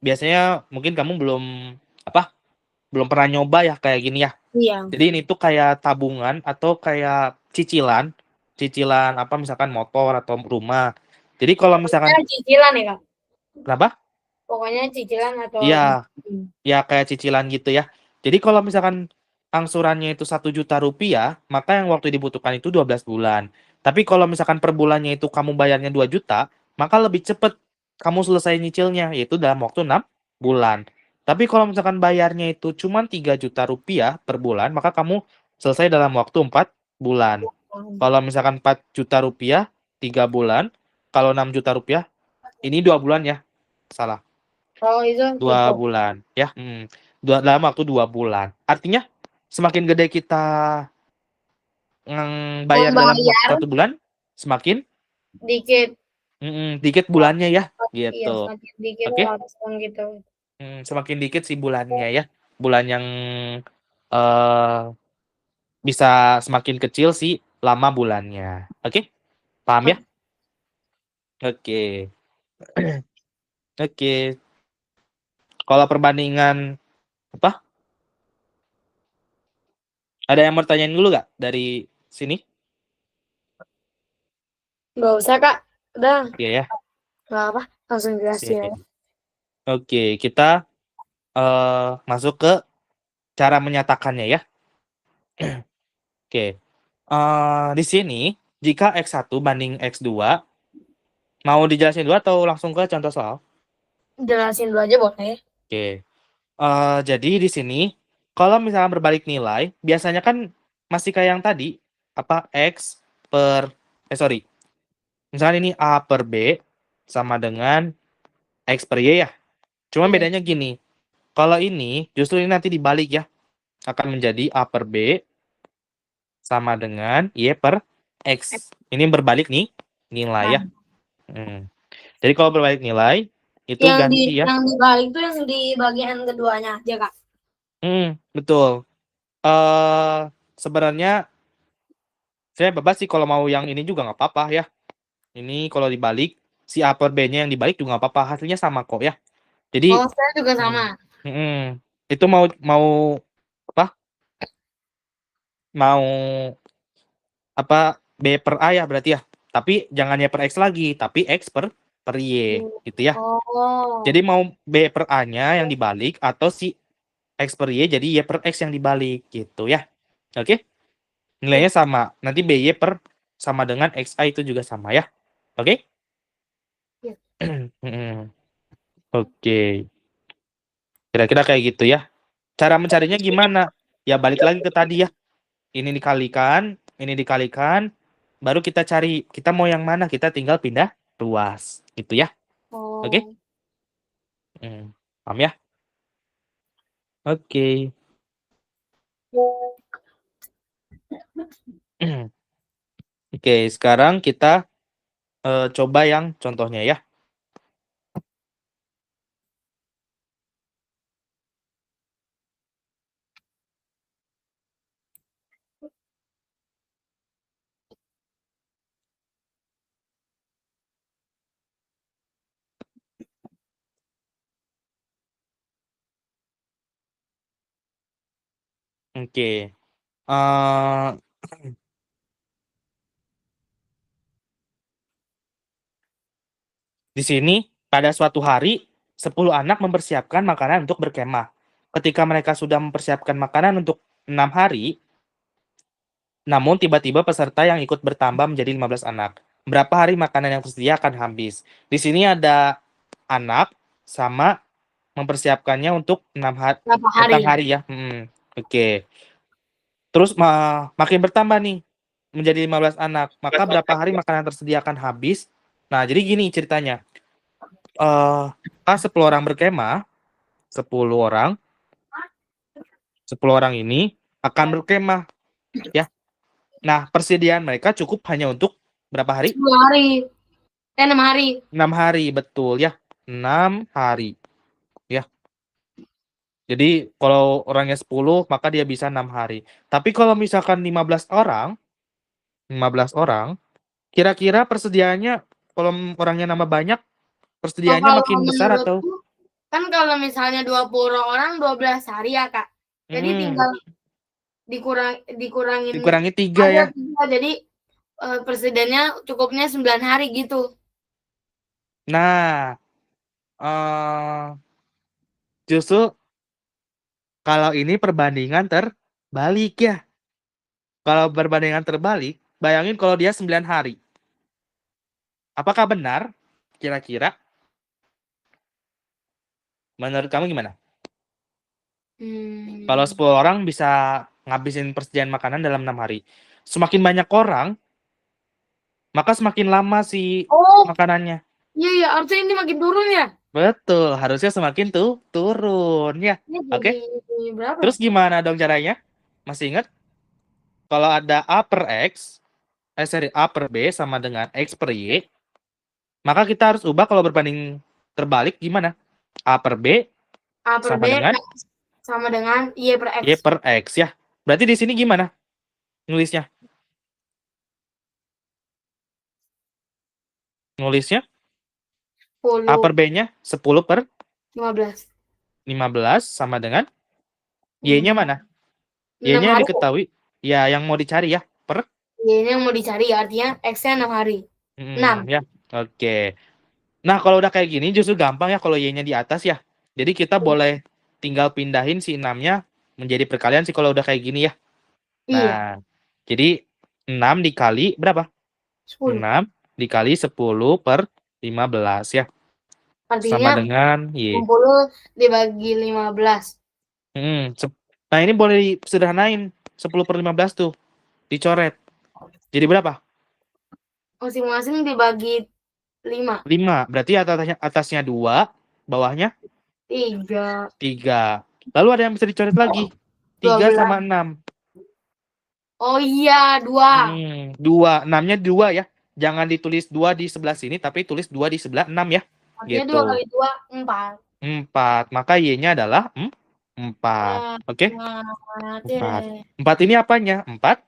biasanya mungkin kamu belum pernah nyoba ya kayak gini ya. Iya. Jadi ini tuh kayak tabungan atau kayak cicilan apa misalkan motor atau rumah. Jadi kalau misalkan Pokoknya cicilan ya, Kak. kenapa? Pokoknya cicilan atau Iya, ya kayak cicilan gitu ya. Jadi kalau misalkan angsurannya itu 1 juta rupiah, maka yang waktu dibutuhkan itu 12 bulan. Tapi kalau misalkan per bulannya itu kamu bayarnya 2 juta, maka lebih cepat kamu selesai nyicilnya, yaitu dalam waktu 6 bulan. Tapi kalau misalkan bayarnya itu cuma 3 juta rupiah per bulan, maka kamu selesai dalam waktu 4 bulan. Kalau misalkan 4 juta rupiah, 3 bulan. Kalau 6 juta rupiah, ini 2 bulan ya. Salah. Oh, itu 2 gitu. bulan ya. Dalam waktu 2 bulan. Artinya semakin gede kita bayar dalam waktu Membayar 1 bulan, semakin dikit. dikit bulannya ya, Iya, gitu. semakin dikit Oke? langsung gitu. Semakin dikit sih bulannya ya. Bulan yang eh bisa semakin kecil sih lama bulannya. Oke? Paham ya? Oke. Oke. Kalau perbandingan apa? Ada yang mau tanyain dulu gak dari sini? Nggak usah, Kak. Udah, Iya ya. nggak apa. Langsung jelasin Oke. aja. Oke, kita masuk ke cara menyatakannya ya. Oke. Di sini jika X1 banding X2, mau dijelasin dulu atau langsung ke contoh soal? Jelasin dulu aja boleh. Oke. Jadi di sini kalau misalnya berbalik nilai, biasanya kan masih kayak yang tadi, apa X per sorry. Misalnya ini A per B sama dengan X per Y ya. Cuma Iya. bedanya gini. Kalau ini justru ini nanti dibalik ya. Akan menjadi A per B sama dengan Y per X. Ini berbalik nih nilai ya. Hmm. Jadi kalau berbalik nilai itu ganti ya. Yang dibalik tuh yang di bagian keduanya aja, Kak. Betul. Sebenarnya saya bebas sih kalau mau yang ini juga nggak apa-apa ya. Ini kalau dibalik si A per B-nya yang dibalik juga nggak apa-apa, hasilnya sama kok ya. Jadi Oh, saya juga sama. itu mau mau apa? Mau apa B per A ya berarti ya. Tapi jangan Y per X lagi, tapi X per Y gitu ya. Oh. Jadi mau B per A-nya yang dibalik atau si X per Y jadi Y per X yang dibalik gitu ya. Oke? Nilainya sama. Nanti BY per sama dengan XA itu juga sama ya. Oke? Iya. Oke. Kira-kira kayak gitu ya. Cara mencarinya gimana? Ya balik lagi ke tadi ya. Ini dikalikan, baru kita cari. Kita mau yang mana? Kita tinggal pindah ruas. Gitu ya. Oke? Paham ya? Oke. Oke, sekarang kita coba yang contohnya ya. Oke. Di sini, pada suatu hari, 10 anak mempersiapkan makanan untuk berkemah. Ketika mereka sudah mempersiapkan makanan untuk 6 hari, namun tiba-tiba peserta yang ikut bertambah menjadi 15 anak. Berapa hari makanan yang tersedia akan habis? Di sini ada anak sama mempersiapkannya untuk 6 hari, Berapa 6 hari? hari ya. Oke. Terus makin bertambah nih menjadi 15 anak. Maka berapa hari makanan tersedia akan habis? Nah, jadi gini ceritanya. Pas 10 orang berkemah, 10 orang ini akan berkemah ya. Nah, persediaan mereka cukup hanya untuk berapa hari? 10 hari. 6 hari. 6 hari, betul ya. 6 hari. Ya. Jadi kalau orangnya 10, maka dia bisa 6 hari. Tapi kalau misalkan 15 orang, kira-kira persediaannya kalau orangnya nambah banyak, Oh, persediaannya kalau makin besar atau menurutku, kan kalau misalnya 20 orang 12 hari ya, Kak. Jadi tinggal dikurangin dikurangi 3 aja ya. 3. Jadi presidennya cukupnya 9 hari gitu. Nah, justru kalau ini perbandingan terbalik ya. Kalau perbandingan terbalik, bayangin kalau dia 9 hari. Apakah benar? Kira-kira? Menurut kamu gimana? Kalau 10 orang bisa ngabisin persediaan makanan dalam 6 hari. Semakin banyak orang, maka semakin lama si makanannya. Iya, ya, harusnya ini makin turun ya. Betul, harusnya semakin turun ya. Oke. Berapa? Terus gimana dong caranya? Masih ingat? Kalau ada A per X, A per B sama dengan X per Y, maka kita harus ubah kalau berbanding terbalik gimana? A per B A per sama B dengan sama dengan Y per X. Y per X ya. Berarti di sini gimana nulisnya? Nulisnya 10, A per B-nya 10 per 15. 15 sama dengan 6 Y-nya mana? 6 Y-nya yang hari. diketahui. Ya, yang mau dicari ya. Per Y-nya yang mau dicari, artinya X-nya 6 hari. 6. ya. Oke. Nah, kalau udah kayak gini justru gampang ya kalau Y-nya di atas ya. Jadi kita boleh tinggal pindahin si 6-nya menjadi perkalian sih kalau udah kayak gini ya. Iya. Nah, jadi 6 dikali berapa? 10. 6 dikali 10 per 15 ya. Sama Artinya dengan Y. 60 dibagi 15. Nah, ini boleh disederhanain. 10 per 15 tuh. Dicoret. Jadi berapa? Masing-masing dibagi 5. 5. Berarti atasnya 2, bawahnya 3. 3. Lalu ada yang bisa dicoret lagi. 3 12. sama 6. Oh iya, 2. 2. 6-nya 2 ya. Jangan ditulis 2 di sebelah sini, tapi tulis 2 di sebelah 6 ya. Artinya Gitu. 2 kali 2, 4. 4. Maka Y-nya adalah 4. Oke? 4. 4 ini apanya? 4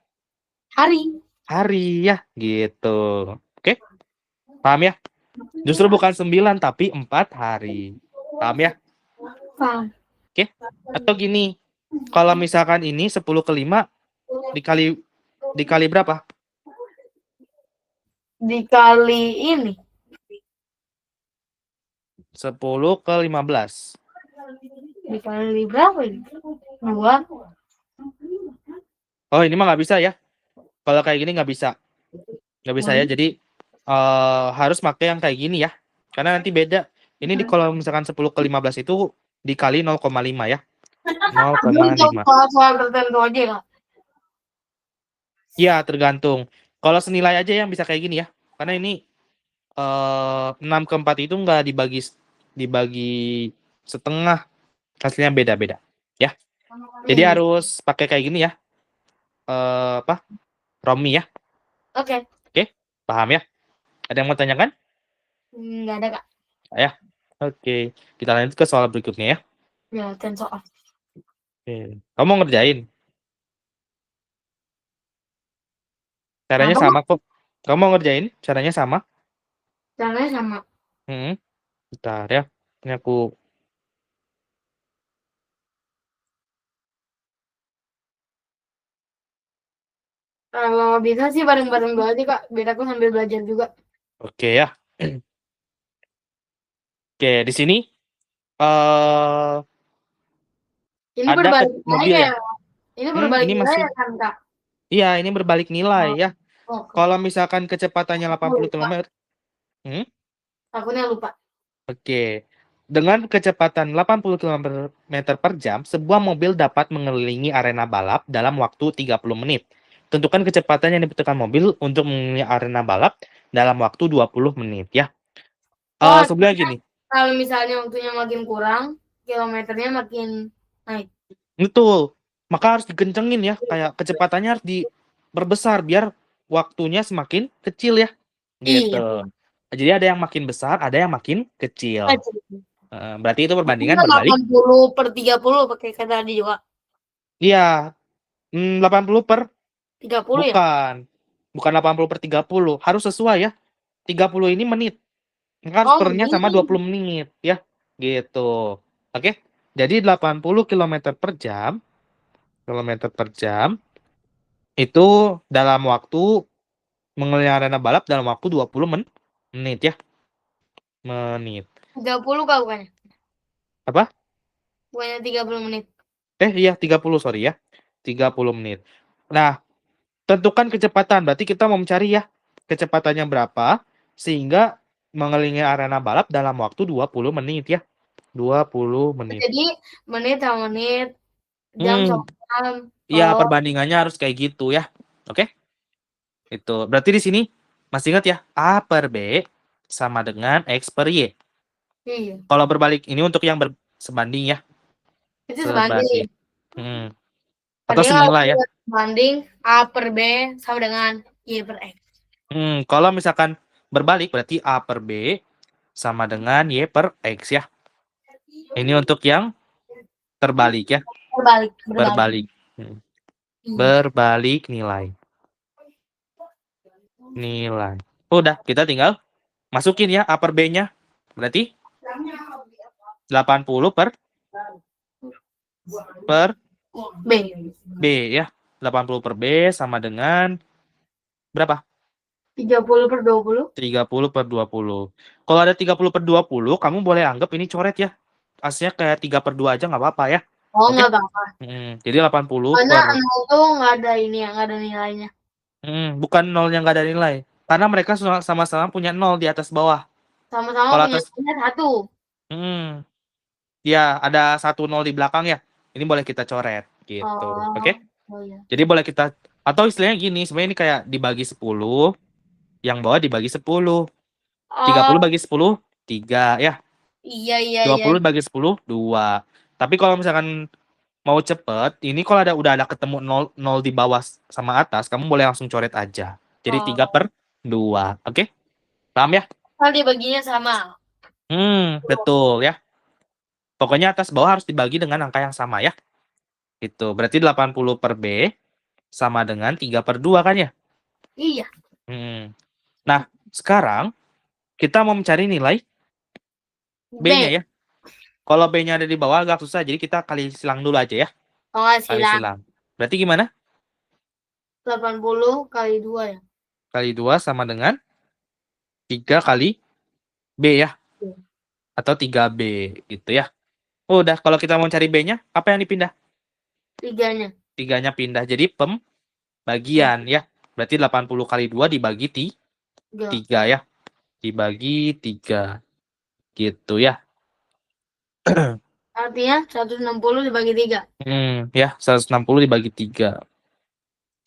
Hari. hari ya. Gitu. Oke? Paham ya? Justru bukan 9, tapi 4 hari. Paham ya? Paham. Oke? Atau gini. Kalau misalkan ini 10 ke 5 dikali berapa? Dikali ini. 10 ke 15. Dikali berapa ini? 2. Oh, ini mah nggak bisa ya. Kalau kayak gini nggak bisa. Nggak bisa ya. Jadi harus pakai yang kayak gini ya. Karena nanti beda. Ini kalau misalkan 10 ke 15 itu dikali 0,5 ya. 0,5. Soal tertentu aja lah. Iya, tergantung. Kalau senilai aja yang bisa kayak gini ya. Karena ini 6 ke 4 itu nggak dibagi setengah. Hasilnya beda-beda. Ya. Jadi harus pakai kayak gini ya. Romi ya. Oke. Paham ya? Ada yang mau tanyakan? Nggak ada, Kak. Ya. Oke. Kita lanjut ke soal berikutnya ya. Ya, 10 soal. Oke. Kamu mau ngerjain? Caranya Apa, sama kok. Kamu mau ngerjain? Caranya sama. Caranya sama. Bentar ya. Ini aku. Kalau bisa sih bareng-bareng dulu aja, Kak. Biar aku sambil belajar juga. Oke ya. Oke, di sini Ini ada berbalik mobil nilai ya. Ini berbalik Ini nilai masih. ya kan, Kak? Iya, ini berbalik nilai ya. Oke. Kalau misalkan kecepatannya 80 km. Akunya lupa. Oke. Dengan kecepatan 80 km per jam, sebuah mobil dapat mengelilingi arena balap dalam waktu 30 menit. Tentukan kecepatan yang dibutuhkan mobil untuk mengelilingi arena balap dalam waktu 20 menit ya. Sebelah gini. Kalau misalnya waktunya makin kurang, kilometernya makin naik. Betul. Maka harus dikencengin ya. Kayak kecepatannya harus diperbesar biar waktunya semakin kecil ya. Gitu. Iya. Jadi ada yang makin besar, ada yang makin kecil. Berarti itu perbandingan berbalik. 80 per 30 pakai kata tadi juga. Iya. 80 per 30 ya? Bukan 80 per 30. Harus sesuai ya. 30 ini menit. Maka harus pernya sama 20 menit ya. Gitu. Oke. Jadi 80 km per jam. Itu dalam waktu mengelilingi arena balap dalam waktu 20 menit ya. 30 Kak bukannya? Apa? Bukannya 30 menit. Iya 30, sorry ya. 30 menit. Nah, tentukan kecepatan. Berarti kita mau mencari ya kecepatannya berapa sehingga mengelilingi arena balap dalam waktu 20 menit ya. 20 menit. Jadi menit sama menit, jam sama jam. Iya, perbandingannya harus kayak gitu ya. Oke? Itu. Berarti di sini masih ingat ya, A per B sama dengan X per Y. Iya. Kalau berbalik ini untuk yang sebanding ya. Itu sebanding. Atau senilai ya. Sebanding A per B sama dengan Y per X. Kalau misalkan berbalik berarti A per B sama dengan Y per X ya. Ini untuk yang terbalik ya. Berbalik. Berbalik nilai. Udah, kita tinggal masukin ya A per B-nya. Berarti 80 per B ya. 80 per B sama dengan berapa? 30 per 20. 30 per 20. Kalau ada 30 per 20, kamu boleh anggap ini coret ya. Aslinya kayak 3 per 2 aja nggak apa-apa ya. Oh, nggak apa-apa. Jadi 80 Karena per... 0 tuh nggak ada ini ya, nggak ada nilainya. Bukan 0 yang nggak ada nilai. Karena mereka sama-sama punya 0 di atas bawah. Sama-sama Kalau punya atas, nilai 1. ya ada 1 0 di belakang ya. Ini boleh kita coret gitu. Oke? Oh iya. Jadi boleh kita, atau istilahnya gini, sebenarnya ini kayak dibagi 10, yang bawah dibagi 10. 30 Oh, bagi 10, 3 ya. iya. 20 bagi 10, 2. Tapi kalau misalkan mau cepet, ini kalau udah ada ketemu 0, 0 di bawah sama atas, kamu boleh langsung coret aja. Jadi 3 Oh, per 2. Oke? Paham ya? kalau dibaginya sama. Betul ya. Pokoknya atas bawah harus dibagi dengan angka yang sama ya. Itu. Berarti 80 per B sama dengan 3 per 2 kan ya? Iya. Hmm. Nah, sekarang kita mau mencari nilai B-nya B. ya. Kalau B-nya ada di bawah agak susah, jadi kita kali silang dulu aja ya. Oh, Kali silang. silang. Berarti gimana? 80 kali 2 ya. Kali 2 sama dengan 3 kali B ya. Iya. Atau 3B gitu ya. Udah, kalau kita mau cari B-nya, apa yang dipindah? Tiganya. 3-nya pindah. Jadi Iya. pembagian ya. Berarti 80 kali 2 dibagi 3 ya. Dibagi 3. Gitu ya. Artinya 160 dibagi 3. Ya, 160 dibagi 3.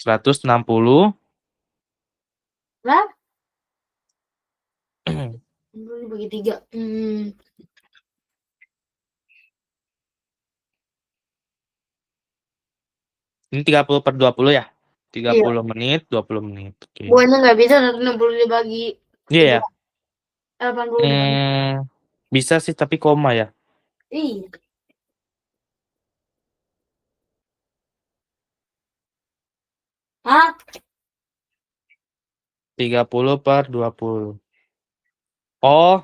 160 Berapa? 60 dibagi 3. ini 30 per 20 ya. Iya. 30 menit, 20 menit. Oke. Bukannya nggak bisa 160 dibagi Iya 3. ya. 80 dibagi. Bisa sih tapi koma ya. Iya. Hah? 30 per 20. Oh,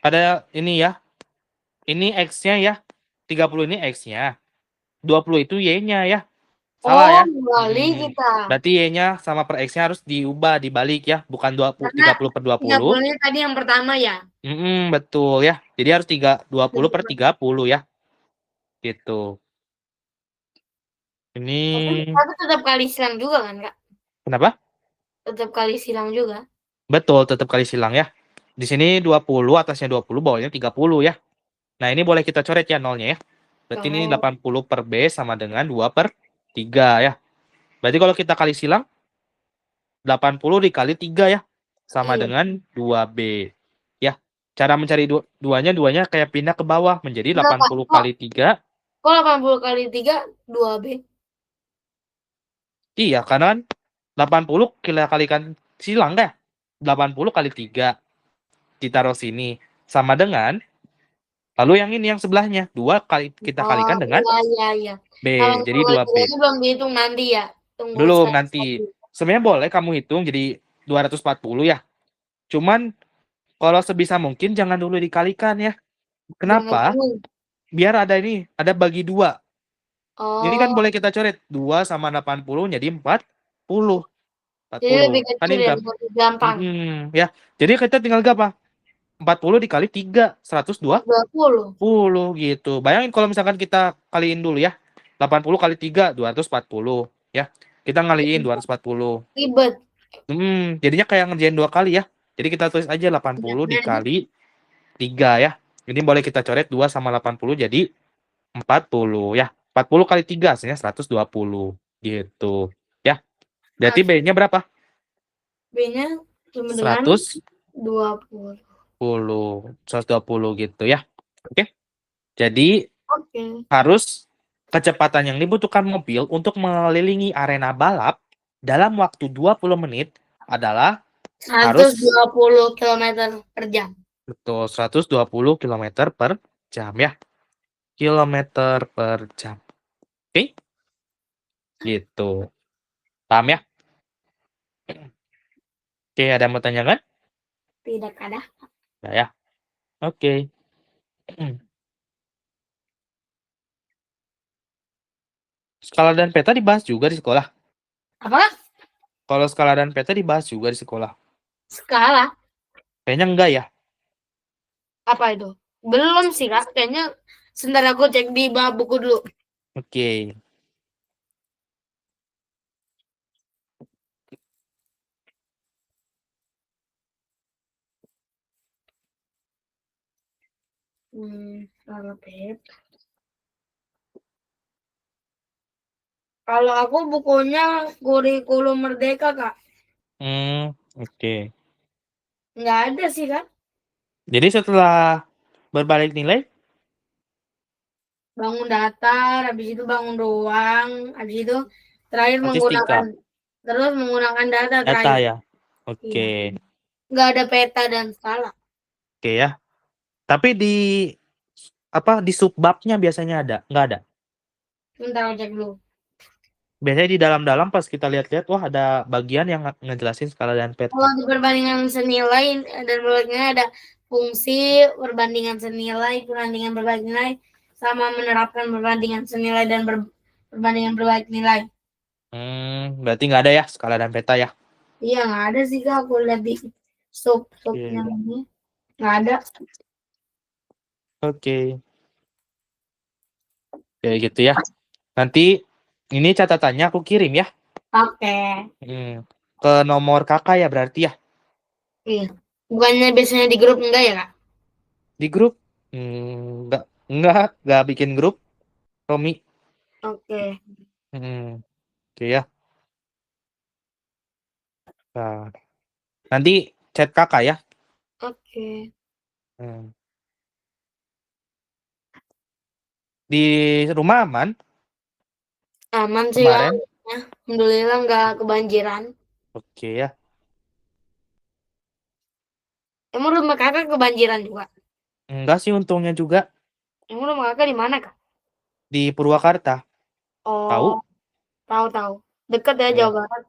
ada ini ya. Ini X-nya ya. 30 ini X-nya. 20 itu Y-nya ya. Salah Oh, ya. dibalik kita. Berarti Y-nya sama per X-nya harus diubah, dibalik ya. Bukan 20, Karena 30 per 20. 30-nya tadi yang pertama ya. Betul ya. Jadi harus 20 per 30 ya. Gitu. Ini Tapi tetap kali silang juga kan, Kak? kenapa? Tetap kali silang juga. Betul, tetap kali silang ya. Di sini 20, atasnya 20, bawahnya 30 ya. Nah, ini boleh kita coret ya nolnya ya. Berarti ini Oh, 80 per B sama dengan 2 per 3 ya. Berarti kalau kita kali silang, 80 dikali 3 ya. Sama iya. dengan 2B. Ya. Cara mencari duanya kayak pindah ke bawah. Menjadi Enggak, Kak. 80 kali 3. Kok 80 kali 3, 2B? Iya, karena kan 80 kita kalikan silang kan? 80 kali 3 ditaruh sini. Sama dengan, lalu yang ini yang sebelahnya. 2 kali kita Oh, kalikan dengan iya. B. Jadi 80 kali 2B. 3 nya belum dihitung nanti ya. Tunggu Belum nanti. sekali. Sebenarnya boleh kamu hitung jadi 240 ya. Cuman kalau sebisa mungkin jangan dulu dikalikan ya. Jangan Kenapa? dulu. Biar ada ini, ada bagi 2. Ini kan Oh, boleh kita coret. 2 sama 80 jadi 40. jadi lebih 40. Kan kecil ini ya, kan. lebih gampang. Ya. Jadi kita tinggal apa? 40 dikali 3. 20. 120 gitu. Bayangin kalau misalkan kita kaliin dulu ya. 80 kali 3, 240. Ya. Kita ngaliin 240. Ribet. Jadinya kayak ngerjain 2 kali ya. Jadi kita tulis aja 80 dikali 3 ya. Ini boleh kita coret 2 sama 80 jadi 40 ya. 40 kali 3 hasilnya 120 gitu. Ya. Berarti B-nya berapa? B-nya sama dengan 20. 120 gitu ya. Oke. Jadi Oke. harus kecepatan yang dibutuhkan mobil untuk mengelilingi arena balap dalam waktu 20 menit adalah harus 120 km per jam. betul 120 km per jam ya. Kilometer per jam. Oke? Gitu. Paham ya? Oke, ada yang mau tanyakan? Tidak ada. Nah, ya. Oke. Skala dan peta dibahas juga di sekolah. Apa? Kalau skala dan peta dibahas juga di sekolah. Skala? Kayaknya enggak ya? Apa itu? Belum sih, Kak. Kayaknya sebentar aku cek di bawah buku dulu. Oke. Salah Pep. Kalau aku bukunya Kurikulum Merdeka, Kak. Oke. Nggak ada sih, Kak. Jadi setelah berbalik nilai, Bangun datar, habis itu bangun ruang, habis itu terakhir statistika, menggunakan data data terakhir. ya. Iya. Oke. Nggak ada peta dan skala. Oke ya. Tapi di subbabnya biasanya ada, nggak ada. Bentar aku cek dulu. Biasanya di dalam-dalam pas kita lihat-lihat, wah ada bagian yang ngejelasin skala dan peta. Kalau di perbandingan senilai dan berbalik nilai ada fungsi, perbandingan senilai, perbandingan berbalik nilai, sama menerapkan perbandingan senilai dan perbandingan berbalik nilai. Berarti nggak ada ya skala dan peta ya. Iya, nggak ada sih, Kak. Aku lihat di subnya ini. Nggak ada. Oke. Kayak gitu ya. Nanti ini catatannya aku kirim ya. Oke. Ke nomor kakak ya berarti ya. Iya. Bukannya biasanya di grup enggak ya, Kak? Di grup? Nggak bikin grup, Romi. Oke. Oke ya. Nah, nanti chat kakak ya. Oke. Di rumah aman Aman sih, Kak. kemarin. Alhamdulillah nggak kebanjiran. Oke ya. Emang rumah kakak kebanjiran juga? Enggak sih untungnya juga Emang rumah kakak di mana, Kak? di Purwakarta. Tahu? Oh, tahu. Dekat ya, Ya. Jawa Barat.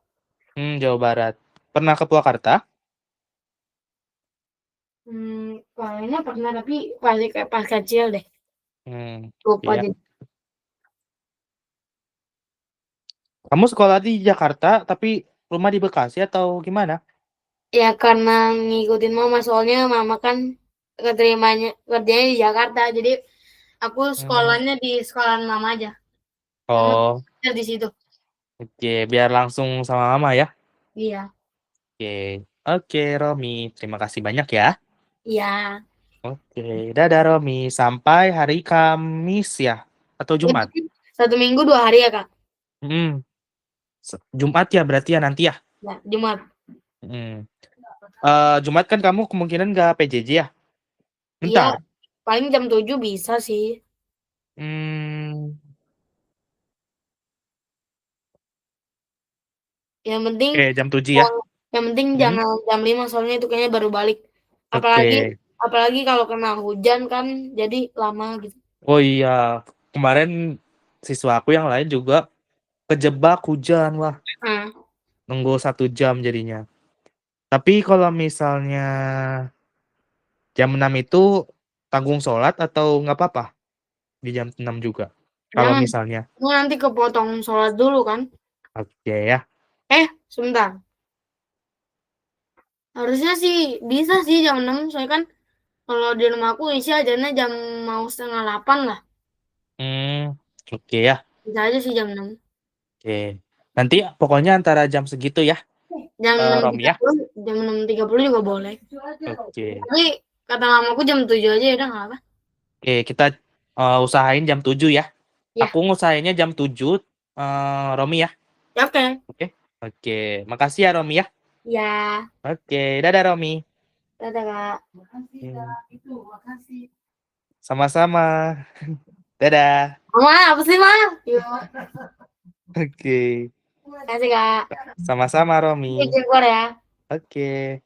Jawa Barat. Pernah ke Purwakarta? Kayaknya pernah, tapi pas kecil deh. Lupa Iya. jadi. Kamu sekolah di Jakarta tapi rumah di Bekasi atau gimana? Ya karena ngikutin mama, soalnya mama kan kerjanya di Jakarta, jadi aku sekolahnya di sekolahan mama aja. Mama Oh, kerja di situ. oke, biar langsung sama mama ya. Iya. Oke. Oke, Romi. Terima kasih banyak ya. Iya. Oke, dadah Romi. Sampai hari Kamis ya atau Jumat? Satu minggu 2 hari ya, Kak? Hmm, Jumat ya berarti ya nanti ya. Ya, Jumat. Jumat kan kamu kemungkinan nggak PJJ ya? Iya, Bentar. paling jam 7 bisa sih. Hmm, Yang penting Oke, jam 7 ya. jangan jam 5, soalnya itu kayaknya baru balik. Oke. Apalagi kalau kena hujan kan jadi lama gitu. Oh iya, kemarin siswa aku yang lain juga kejebak hujan, wah. Nunggu 1 jam jadinya. Tapi kalau misalnya jam 6 itu tanggung sholat atau nggak apa-apa di jam 6 juga? Kalau Jangan, misalnya. nanti kepotong sholat dulu kan. Oke ya. Sebentar. Harusnya sih bisa sih jam 6, soalnya kan kalau di rumah aku isi ajarnya jam mau 7:30 lah. Oke ya. Bisa aja sih jam 6. Oke. Nanti pokoknya antara jam segitu ya, Jam enam Romi tiga ya. puluh, jam 6:30 juga boleh. Oke. Tapi kata mamaku jam 7 aja, ya udah nggak apa. Oke, kita usahain jam 7 ya. Ya. Aku ngusahainnya jam 7, Romi ya. Ya, oke. Oke. Makasih ya Romi ya. Ya, Oke, dadah Romi. dadah, Kak. Makasih. Sama-sama. Dadah. Mama, apa sih, Ma? Yuk, Oke. kasih, Kak. Sama-sama Romi. Keluar ya. Oke.